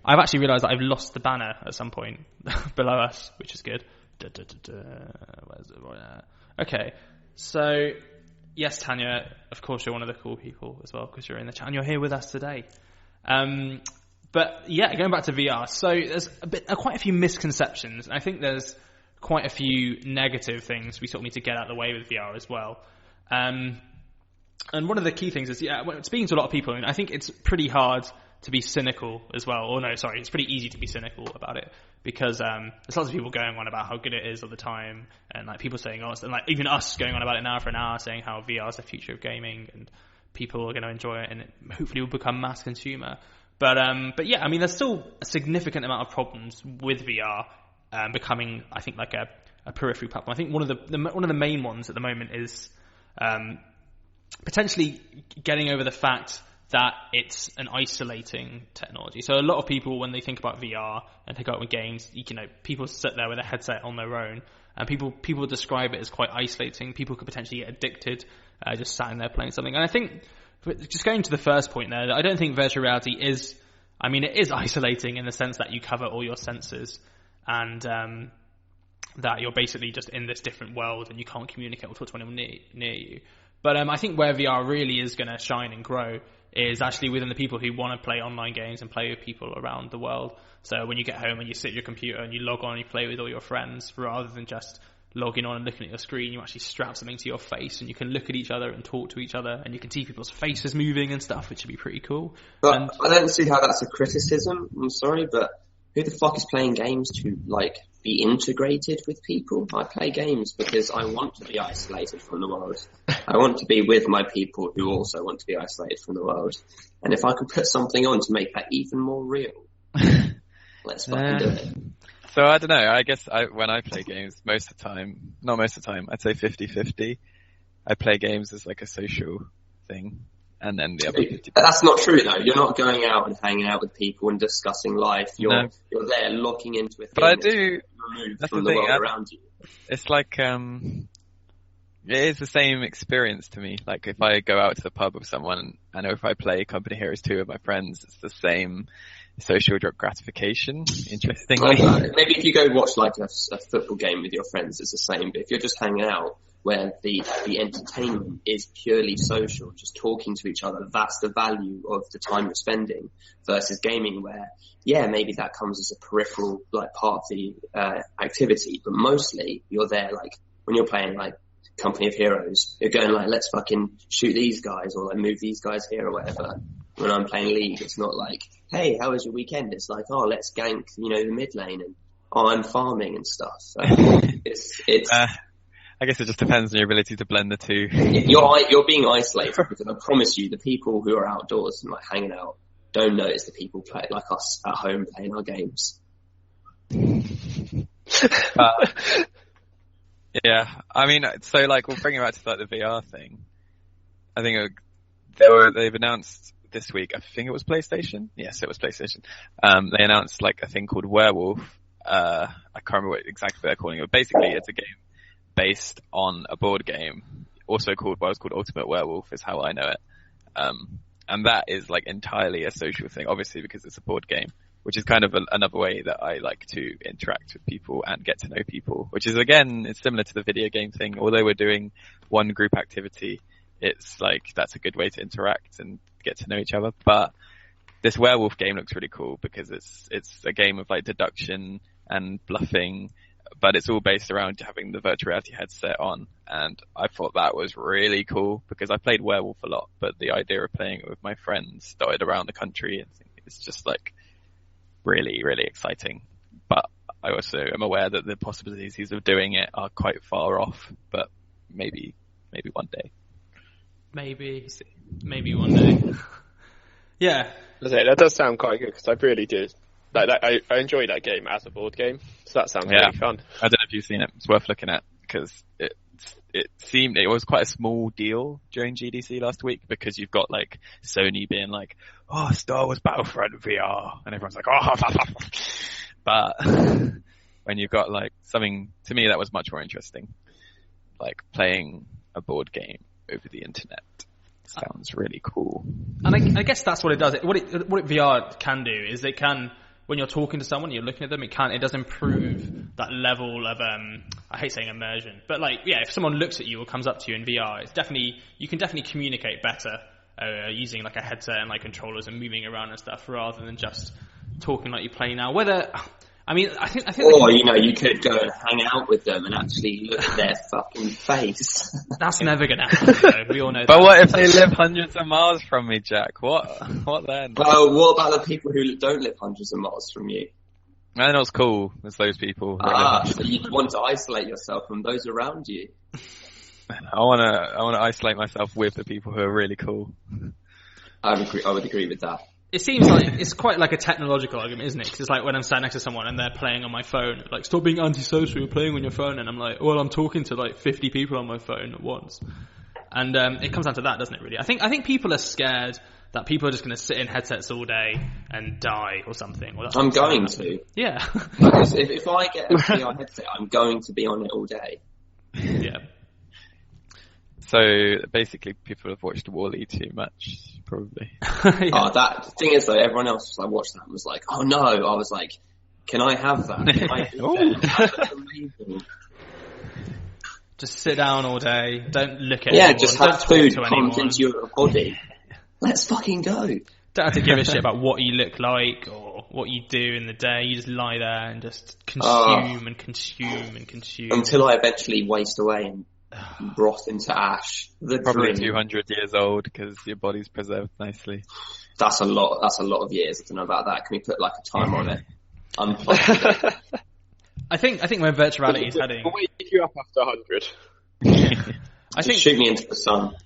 I've actually realised that I've lost the banner at some point below us, which is good. Where's it? Okay. So. Yes, Tanya, of course you're one of the cool people as well because you're in the chat and you're here with us today. But yeah, going back to VR, so there's quite a few misconceptions, and I think there's quite a few negative things we sort of need to get out of the way with VR as well. And one of the key things is, speaking to a lot of people, I think it's pretty hard to be cynical as well. Or no, sorry, it's pretty easy to be cynical about it, because there's lots of people going on about how good it is all the time, and like people saying, and like even us going on about it now for an hour, saying how VR is the future of gaming and people are going to enjoy it, and it hopefully will become mass consumer. But yeah, I mean, there's still a significant amount of problems with VR becoming, I think, like a periphery platform. I think one of the main ones at the moment is potentially getting over the fact that it's an isolating technology. So a lot of people, when they think about VR and think about games, people sit there with a headset on their own, and people describe it as quite isolating. People could potentially get addicted just sat in there playing something. And I think, just going to the first point there, I don't think virtual reality is, it is isolating in the sense that you cover all your senses, and that you're basically just in this different world and you can't communicate or talk to anyone near you. But I think where VR really is going to shine and grow is actually within the people who want to play online games and play with people around the world. So when you get home and you sit at your computer and you log on and you play with all your friends, rather than just logging on and looking at your screen, you actually strap something to your face and you can look at each other and talk to each other, and you can see people's faces moving and stuff, which would be pretty cool. But I don't see how that's a criticism. I'm sorry, but who the fuck is playing games to, like, be integrated with people? I play games because I want to be isolated from the world. I want to be with my people who also want to be isolated from the world. And if I could put something on to make that even more real, let's fucking do it. So I don't know, I guess when I play games, I'd say 50-50. I play games as like a social thing. And then the other 50%. That's not true though. You're not going out and hanging out with people and discussing life. You're there looking into a thing. But I do. That's from the world around you. It's like it is the same experience to me. Like if I go out to the pub with someone, I know if I play Company Heroes 2 with my friends, it's the same social gratification. Interestingly, maybe if you go watch like a football game with your friends, it's the same. But if you're just hanging out, where the entertainment is purely social, just talking to each other, that's the value of the time you're spending, versus gaming where, yeah, maybe that comes as a peripheral, like, part of the activity, but mostly you're there, like, when you're playing, like, Company of Heroes, you're going, like, let's fucking shoot these guys, or, like, move these guys here, or whatever. When I'm playing League, it's not like, hey, how was your weekend? It's like, oh, let's gank, the mid lane, and, oh, I'm farming and stuff. So it's I guess it just depends on your ability to blend the two. You're being isolated, because I promise you, the people who are outdoors and like hanging out don't notice the people play like us at home playing our games. Yeah, so like we'll bring it back to like the VR thing. I think they've announced this week. I think it was PlayStation. Yes, it was PlayStation. They announced like a thing called Werewolf. I can't remember what exactly they're calling it. But basically, it's a game based on a board game, also called Ultimate Werewolf, is how I know it. And that is like entirely a social thing, obviously because it's a board game, which is kind of another way that I like to interact with people and get to know people, which is, again, it's similar to the video game thing. Although we're doing one group activity, it's like that's a good way to interact and get to know each other. But this werewolf game looks really cool because it's a game of like deduction and bluffing, but it's all based around having the virtual reality headset on. And I thought that was really cool because I played Werewolf a lot, but the idea of playing it with my friends dotted around the country, and it's just like really, really exciting. But I also am aware that the possibilities of doing it are quite far off, but maybe one day. Maybe one day. Yeah. That does sound quite good because I really did. I enjoyed that game as a board game, so that sounds really fun. I don't know if you've seen it. It's worth looking at because it seemed it was quite a small deal during GDC last week because you've got like Sony being like, oh, Star Wars Battlefront VR, and everyone's like, oh, but when you've got like something, to me that was much more interesting, like playing a board game over the internet. Sounds really cool. And I guess that's what it does. What VR can do is it can, when you're talking to someone, you're looking at them, it does improve that level of, I hate saying immersion, but like, yeah, if someone looks at you or comes up to you in VR, you can definitely communicate better, using like a headset and like controllers and moving around and stuff rather than just talking like you play now. I mean, I think. Or you could go and hang out with them and actually look at their fucking face. That's never gonna happen. Though. We all know. But that. what if they live hundreds of miles from me, Jack? What then? Well, what about the people who don't live hundreds of miles from you? I know it's cool. It's those people. So you want to isolate yourself from those around you. I wanna isolate myself with the people who are really cool. I would agree with that. It seems like it's quite like a technological argument, isn't it? Because it's like when I'm sat next to someone and they're playing on my phone, like, stop being antisocial, you're playing on your phone, and I'm like, well, I'm talking to like 50 people on my phone at once. And it comes down to that, doesn't it, really? I think people are scared that people are just going to sit in headsets all day and die or something. Well, I'm going to. Yeah. if I get a VR headset, I'm going to be on it all day. Yeah. So basically, people have watched WALL-E too much, probably. Yeah. The thing is, though, everyone else I watched that and was like, "Oh no!" I was like, "Can I have that? Can I have that? That's amazing." Just sit down all day. Don't look at Yeah, anyone. just have Don't food talk to pumped anyone. into your body. Let's fucking go. Don't have to give a shit about what you look like or what you do in the day. You just lie there and just consume and consume and consume. Until I eventually waste away and rot into ash. Probably 200 years old because your body's preserved nicely. That's a lot of years. I don't know about that. Can we put like a timer on it? Unplugged. I think where virtual reality is heading. I'll wake you up after 100. I think shoot me into the sun.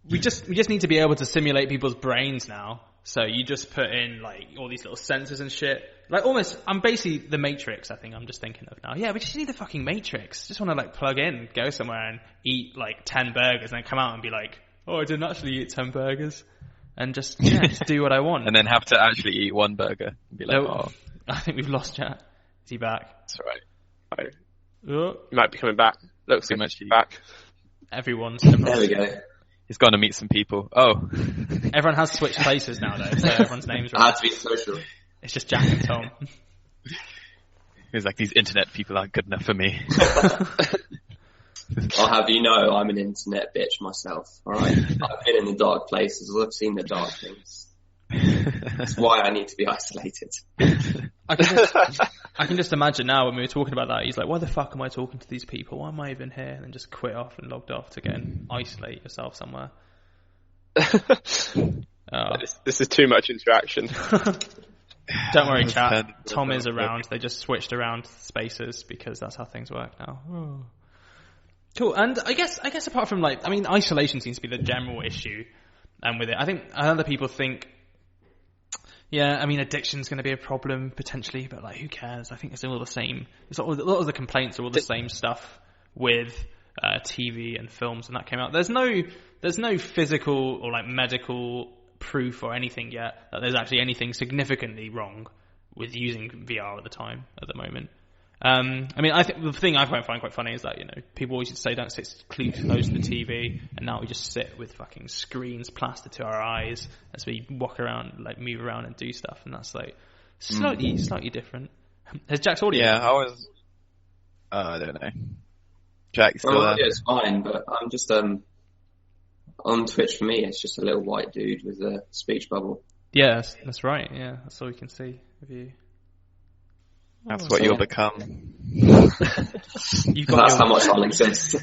we just need to be able to simulate people's brains now. So you just put in like all these little sensors and shit. Like almost, I'm basically the Matrix. I think I'm just thinking of now. Yeah, we just need the fucking Matrix. Just want to like plug in, go somewhere and eat like 10 burgers, and then come out and be like, oh, I didn't actually eat 10 burgers, and just do what I want. And then have to actually eat one burger and be like, oh, I think we've lost Jack. Is he back? That's right. Oh, He might be coming back. Looks Too like much he's back. everyone's There we go. he's gone to meet some people. Oh, Everyone has switched places now, though, so everyone's names I right. had to be social. It's just Jack and Tom. he's like, these internet people aren't good enough for me. I'll have you know I'm an internet bitch myself. Alright? I've been in the dark places. I've seen the dark things. That's why I need to be isolated. I can just imagine now when we were talking about that, he's like, why the fuck am I talking to these people? Why am I even here? And then just quit off and logged off to go and isolate yourself somewhere. This is too much interaction. Don't worry, chat. Tom is around. They just switched around spaces because that's how things work now. Oh. Cool. And I guess apart from isolation seems to be the general issue. And with it, I think other people think, yeah, I mean, addiction's going to be a problem potentially, but like, who cares? I think it's all the same. A lot of the complaints are all the same stuff with TV and films, and that came out. There's no physical or like medical proof or anything yet that there's actually anything significantly wrong with using VR at the moment. I mean, I think the thing I find quite funny is that, people always used to say don't sit close to the TV, and now we just sit with fucking screens plastered to our eyes as we walk around, like move around and do stuff, and that's like slightly different. Has Jack's audio? Yeah, I don't know. Jack's still there. It's fine, but I'm just on Twitch for me. It's just a little white dude with a speech bubble. Yes, that's right. Yeah, that's all we can see of you. That's what you'll become. That's how much I'll exist.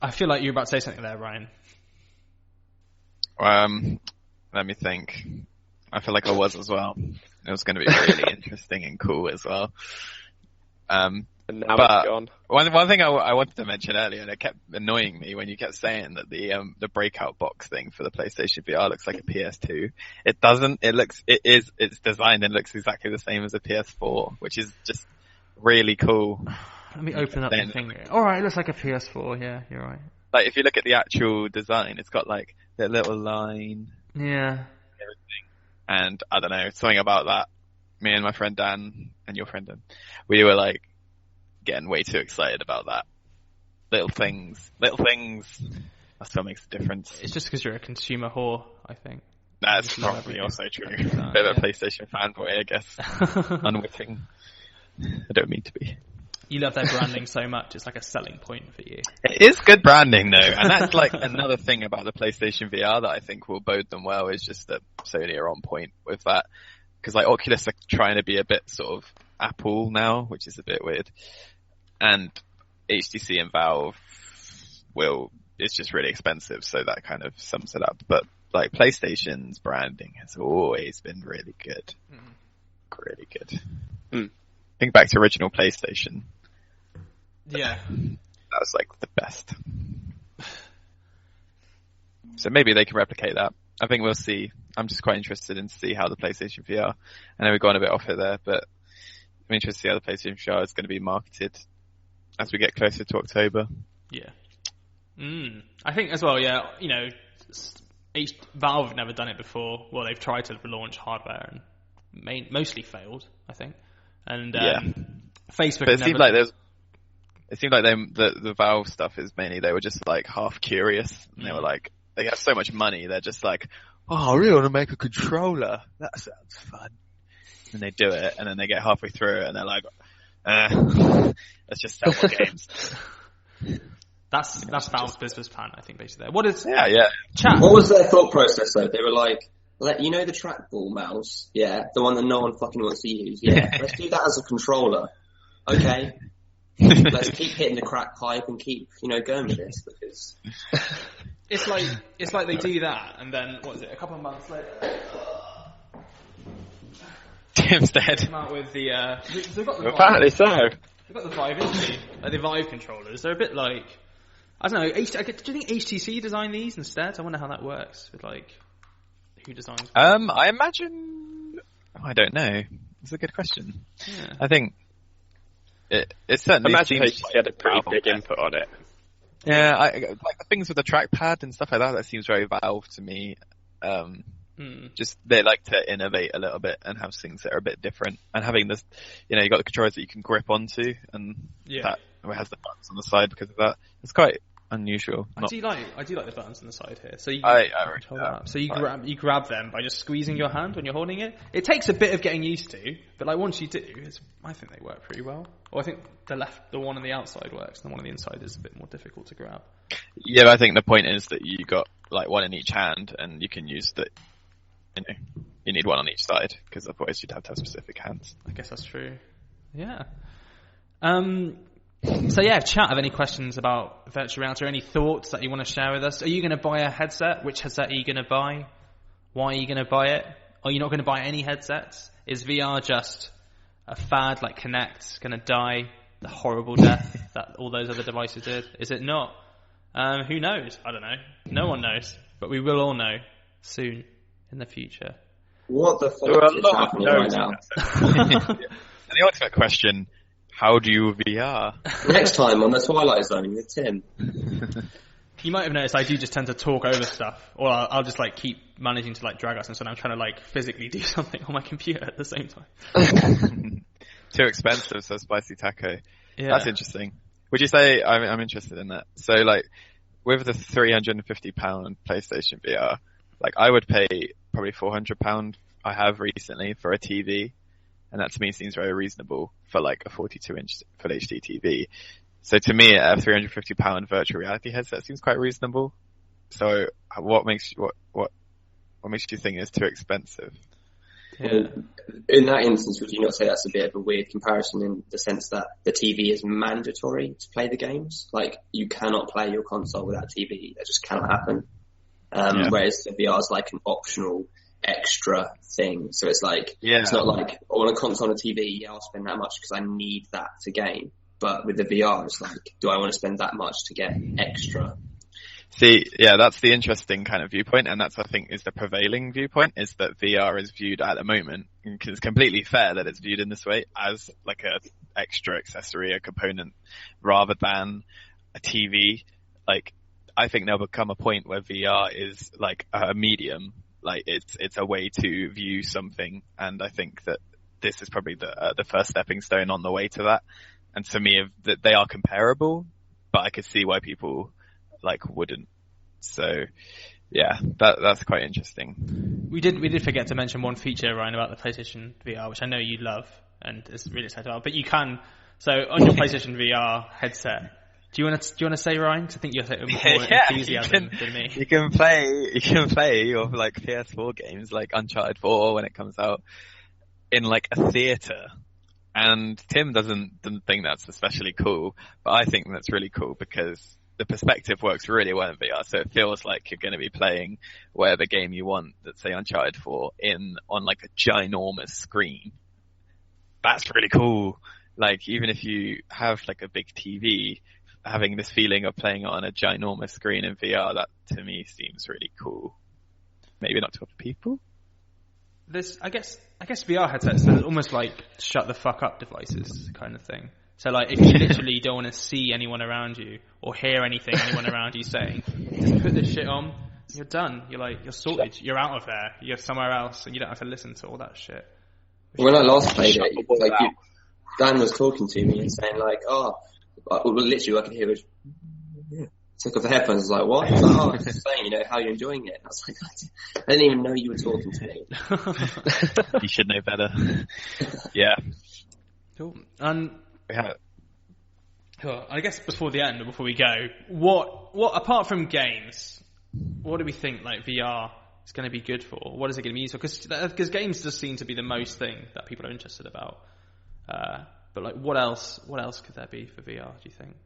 I feel like you're about to say something there, Ryan. Let me think. I feel like I was as well. It was going to be really interesting and cool as well. And now it's gone. One thing I wanted to mention earlier, and it kept annoying me when you kept saying that the breakout box thing for the PlayStation VR looks like a PS2. It doesn't. It's designed and looks exactly the same as a PS4, which is just really cool. Let me open up the thing. Alright, it looks like a PS4, yeah, you're right. Like, if you look at the actual design, it's got like that little line. Yeah. Everything. And I don't know, something about that. Me and my friend Dan, and your friend Dan, we were like, getting way too excited about that. Little things. That's what makes a difference. It's just because you're a consumer whore, I think. That's probably also true. Bit of a PlayStation fanboy, I guess. Unwitting. I don't mean to be. You love their branding so much, it's like a selling point for you. It is good branding though, and that's like another thing about the PlayStation VR that I think will bode them well is just that Sony are on point with that. Because like Oculus are trying to be a bit sort of Apple now, which is a bit weird. And HTC and Valve it's just really expensive, so that kind of sums it up. But like PlayStation's branding has always been really good. Really good. Think back to original PlayStation. Yeah. That was like the best. So maybe they can replicate that. I think we'll see. I'm just quite interested in to see how the PlayStation VR, I know we've gone a bit off it there, but I'm interested to see how the PlayStation VR is going to be marketed as we get closer to October. Yeah. I think as well, yeah, you know, Valve have never done it before. Well, they've tried to launch hardware and mostly failed, I think. And Facebook. But it seemed like the Valve stuff is mainly they were just like half curious, and they were like, they have so much money, they're just like, oh, I really want to make a controller. That sounds fun. And they do it, and then they get halfway through it, and they're like, let's just sell more games. That's Valve's business plan, I think, basically. What is chat? What was their thought process though? They were like, you know the trackball mouse? Yeah, the one that no one fucking wants to use. Yeah, let's do that as a controller. Okay. Let's keep hitting the crack pipe and keep, going with this because it's like they do that and then what is it? A couple of months later, Tim's dead. Come out with the they've got the apparently so. They've got the Vive, the Vive controllers. They're a bit like, I don't know. Do you think HTC designed these instead? I wonder how that works with like who designs. I imagine. I don't know. It's a good question. Yeah. I think. It certainly imagine seems HTC had a pretty big input on it. Yeah, like the things with the trackpad and stuff like that. That seems very Valve to me. Just they like to innovate a little bit and have things that are a bit different. And having this, you got the controllers that you can grip onto, and that has the buttons on the side because of that. It's quite unusual. I do like the buttons on the side here. So you control that. So you grab them by just squeezing your hand when you're holding it. It takes a bit of getting used to, but like once you do, I think they work pretty well. Or I think the one on the outside works, and the one on the inside is a bit more difficult to grab. Yeah, but I think the point is that you got like one in each hand, and you can use the. You need one on each side because otherwise you'd have to have specific hands. I guess that's true. Yeah. So yeah, chat, have any questions about virtual reality or any thoughts that you want to share with us? Are you going to buy a headset? Which headset are you going to buy? Why are you going to buy it? Are you not going to buy any headsets? Is VR just a fad like Kinect going to die the horrible death that all those other devices did? Is it not? Who knows? I don't know. No one knows. But we will all know soon in the future. What the fuck is happening right now? And the ultimate question, how do you VR? Next time on the Twilight Zone with Tim. You might have noticed I do just tend to talk over stuff, or I'll just like keep managing to like drag us, and so I'm trying to like physically do something on my computer at the same time. Too expensive, so Spicy Taco. Yeah. That's interesting. Would you say I'm interested in that? So like with the £350 PlayStation VR, like I would pay probably £400 I have recently for a TV. And that to me seems very reasonable for like a 42-inch Full HD TV. So to me, a £350 virtual reality headset seems quite reasonable. So what makes you think it's too expensive? Yeah. Well, in that instance, would you not say that's a bit of a weird comparison in the sense that the TV is mandatory to play the games? Like you cannot play your console without TV. That just cannot happen. Whereas the VR is like an optional extra thing. So it's like, it's not like, I want a console and a TV, I'll spend that much because I need that to game. But with the VR, it's like, do I want to spend that much to get extra? See, yeah, that's the interesting kind of viewpoint, and that's, I think, is the prevailing viewpoint, is that VR is viewed at the moment, because it's completely fair that it's viewed in this way, as like a extra accessory, a component, rather than a TV. Like, I think there'll become a point where VR is like a medium. Like it's a way to view something, and I think that this is probably the first stepping stone on the way to that. And to me, that they are comparable, but I could see why people like wouldn't. So yeah, that's quite interesting. We did forget to mention one feature, Ryan, about the PlayStation VR, which I know you love and is really excited about. But you can, so on your PlayStation VR headset, Do you want to say, Ryan? 'Cause I think you're more Yeah, enthusiasm than me. You can play your like PS4 games like Uncharted 4 when it comes out in like a theater. And Tim doesn't think that's especially cool, but I think that's really cool because the perspective works really well in VR. So it feels like you're going to be playing whatever game you want, let's say Uncharted 4, on like a ginormous screen. That's really cool. Like even if you have like a big TV, having this feeling of playing it on a ginormous screen in VR, that to me seems really cool. Maybe not to other people. I guess VR headsets are almost like shut the fuck up devices kind of thing. So like if you literally don't want to see anyone around you or hear anything anyone around you saying, just put this shit on, you're done. You're sorted. You're out of there. You're somewhere else and you don't have to listen to all that shit. When I last played it, like Dan was talking to me and saying like, literally I could hear it. Took off the headphones. I was like, what? I was like, I was just saying, how you're enjoying it. And I was like, I didn't even know you were talking to me. You should know better. Yeah. Cool. Cool. I guess before the end, or before we go, what apart from games, what do we think like VR is going to be good for? What is it going to be used for? Because games just seem to be the most thing that people are interested about. But like, what else could there be for VR? Do you think?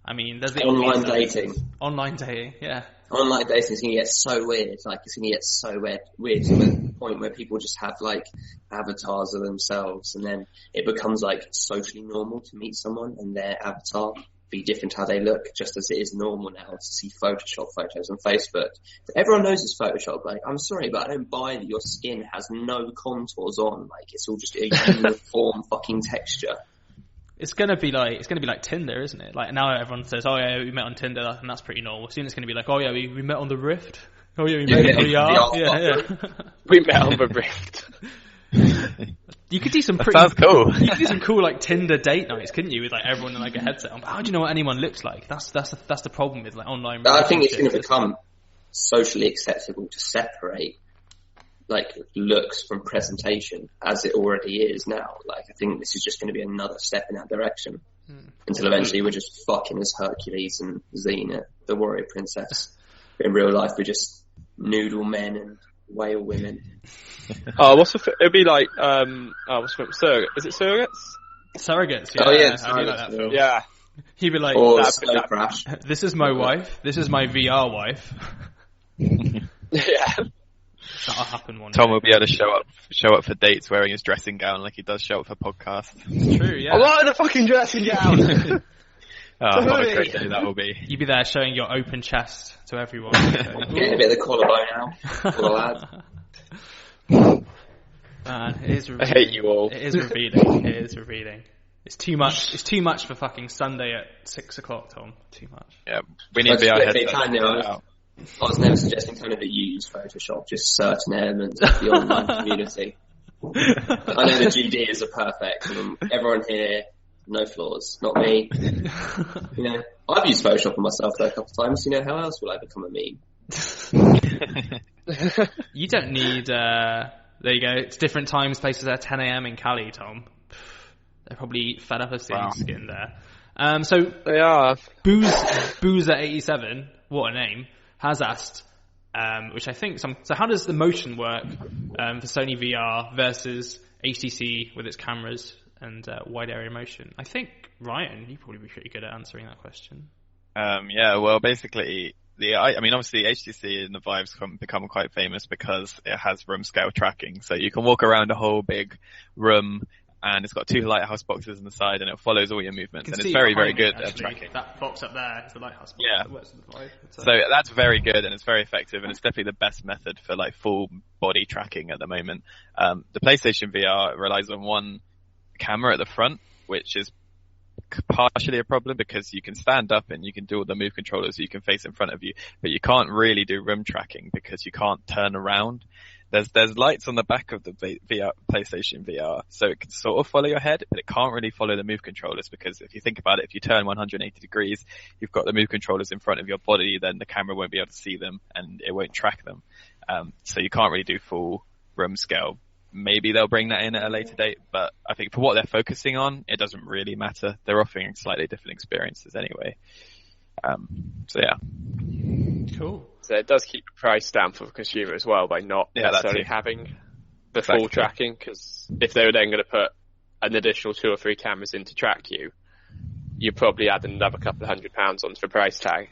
I mean, there's the online dating. Online dating, yeah. Online dating is going to get so weird. Like, it's going to get so weird to the point where people just have, like, avatars of themselves, and then it becomes, like, socially normal to meet someone and their avatar be different how they look, just as it is normal now to see Photoshop photos on Facebook. Everyone knows it's Photoshop. Like, I'm sorry, but I don't buy that your skin has no contours on. Like, it's all just a uniform fucking texture. It's gonna be like Tinder, isn't it? Like now everyone says, "Oh yeah, we met on Tinder," and that's pretty normal. Soon it's gonna be like, "Oh yeah, we met on the Rift." Oh yeah, we met on VR. Yeah. We met on the Rift. You could do some pretty. That sounds cool. You could do some cool like Tinder date nights, couldn't you? With like everyone in like a headset on. But how do you know what anyone looks like? That's the problem with like online. I think it's going to become socially acceptable to separate like looks from presentation as it already is now. Like I think this is just going to be another step in that direction until eventually we're just fucking as Hercules and Xena, the warrior princess. In real life we're just noodle men and whale women. It'd be like Surrogate? Is it Surrogates? Surrogates, yeah. Oh yeah, I like that film. Yeah. He'd be like, Slow Crash. This is my wife. This is my VR wife. Yeah. That'll happen one Tom day. will be able to show up for dates wearing his dressing gown like he does show up for podcasts. It's true, yeah. I'm not in a fucking dressing gown! What a great day that will be. You'd be there showing your open chest to everyone. Getting a bit of the collarbone out for the lads. It is revealing. I hate you all. It is revealing. It's too much. It's too much for fucking Sunday at 6:00, Tom. Too much. Yeah, we need VR headsets. I was never suggesting kind of that you use Photoshop, just certain elements of the online community. I know the GDs are perfect, and everyone here, no flaws. Not me. I've used Photoshop on myself though a couple of times. How else will I become a meme? You don't need. There you go. It's different times, places at 10 a.m. in Cali, Tom. They're probably fed up of seeing skin there. So they are. Boozer87, what a name, has asked, which I think so how does the motion work for Sony VR versus HTC with its cameras and wide area motion? I think, Ryan, you'd probably be pretty good at answering that question. Well, basically, obviously HTC and the Vive's become quite famous because it has room scale tracking. So you can walk around a whole big room and it's got two lighthouse boxes on the side and it follows all your movements. And it's very, very good at tracking. That box up there is the lighthouse box. Yeah. That works with the Vive. So that's very good and it's very effective and it's definitely the best method for like full body tracking at the moment. The PlayStation VR relies on one camera at the front, which is partially a problem because you can stand up and you can do all the move controllers so you can face in front of you, but you can't really do room tracking because you can't turn around. There's lights on the back of the PlayStation VR, so it can sort of follow your head, but it can't really follow the move controllers because if you think about it, if you turn 180 degrees, you've got the move controllers in front of your body, then the camera won't be able to see them and it won't track them. So you can't really do full room scale. Maybe they'll bring that in at a later date, but I think for what they're focusing on, it doesn't really matter. They're offering slightly different experiences anyway. So yeah. Cool. So it does keep the price down for the consumer as well by not necessarily having the full tracking, because if they were then going to put an additional 2 or 3 cameras in to track you, you probably add another couple of £100 onto the price tag,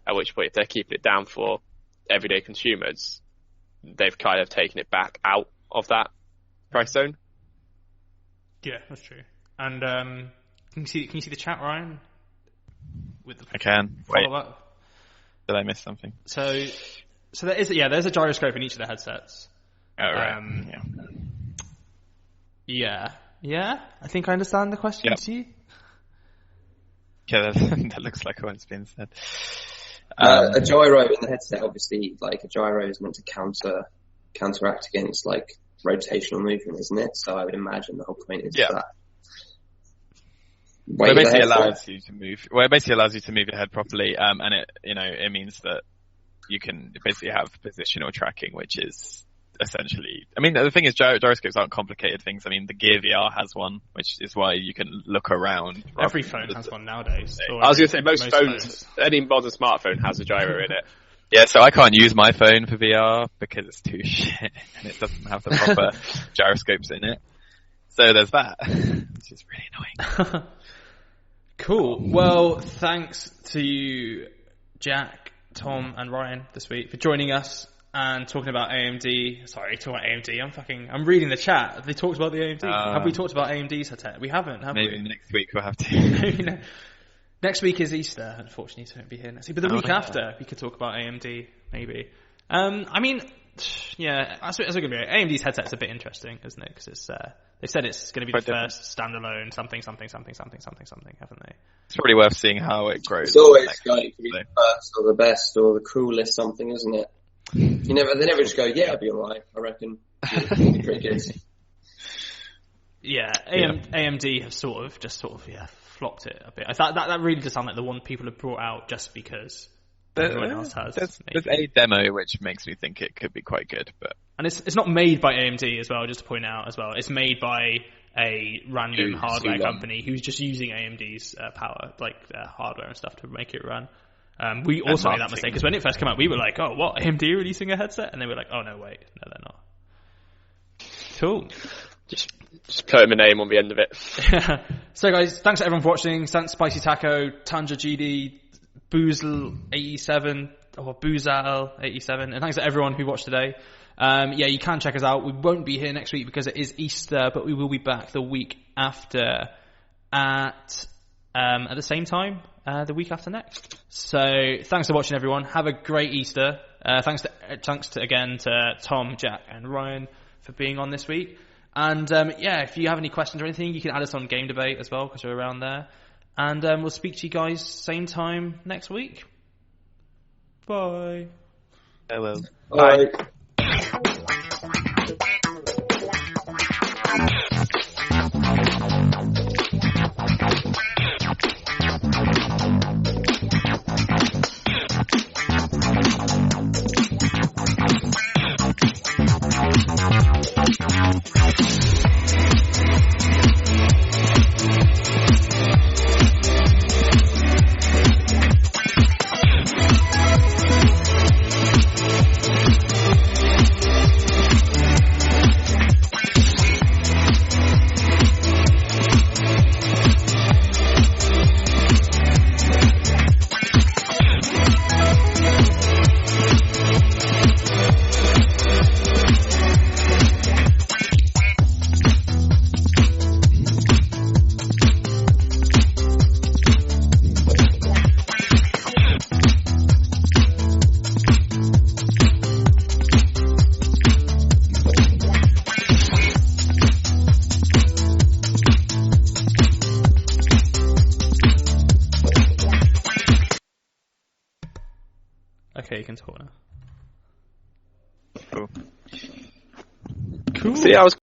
at which point if they're keeping it down for everyday consumers, they've kind of taken it back out of that price zone. Yeah, that's true. And can you see the chat, Ryan? I can. Wait. Up? Did I miss something? So there's a gyroscope in each of the headsets. Oh, right. Yeah. I think I understand the question. Yep. To you. Yeah, that looks like what's been said. A gyro in the headset, obviously, like a gyro is meant to counteract against like rotational movement, isn't it? So I would imagine the whole point is that. Well, it basically allows you to move. Well, it basically allows you to move your head properly, and it means that you can basically have positional tracking, which is essentially. I mean, the thing is, gyroscopes aren't complicated things. I mean, the Gear VR has one, which is why you can look around. Every phone has one nowadays. I was going to say most phones, any modern smartphone has a gyro in it. Yeah, so I can't use my phone for VR because it's too shit and it doesn't have the proper gyroscopes in it. So there's that, which is really annoying. Cool. Well, thanks to you, Jack, Tom, and Ryan this week for joining us and talking about AMD. Sorry, talking about AMD. I'm reading the chat. Have they talked about the AMD? Have we talked about AMD's headset? We haven't, have maybe we? Next week we'll have to. Next week is Easter, unfortunately, so it won't be here next week. But the week after, we could talk about AMD, maybe. I mean, yeah, that's going to be it. AMD's headset's a bit interesting, isn't it? Because it's they've said it's going to be the first standalone something, haven't they? It's probably worth seeing how it grows. It's always going to be the first or the best or the coolest something, isn't it? They never just go, yeah, it'll be alright, I reckon. It'll be pretty good. Yeah, AMD have sort of flopped it a bit. I thought that really does sound like the one people have brought out just because everyone else has. There's a demo which makes me think it could be quite good, and it's not made by AMD as well. Just to point out as well, it's made by a random hardware company who's just using AMD's power, like hardware and stuff, to make it run. We also made that mistake because when it first came out, we were like, "Oh, what? AMD releasing a headset?" And they were like, "Oh no, wait, no, they're not." Cool. Just put a name on the end of it. So guys, thanks everyone for watching. Thanks Spicy Taco, Tanja GD, Boozle87 or Boozal87, and thanks to everyone who watched today. You can check us out. We won't be here next week because it is Easter, but we will be back the week after at the same time the week after next. So thanks for watching, everyone. Have a great Easter. Thanks again to Tom, Jack, and Ryan for being on this week. And if you have any questions or anything, you can add us on Game Debate as well because we're around there. And we'll speak to you guys same time next week. Bye. Hello. Bye. Okay, you can talk now. Cool. Cool. See, I was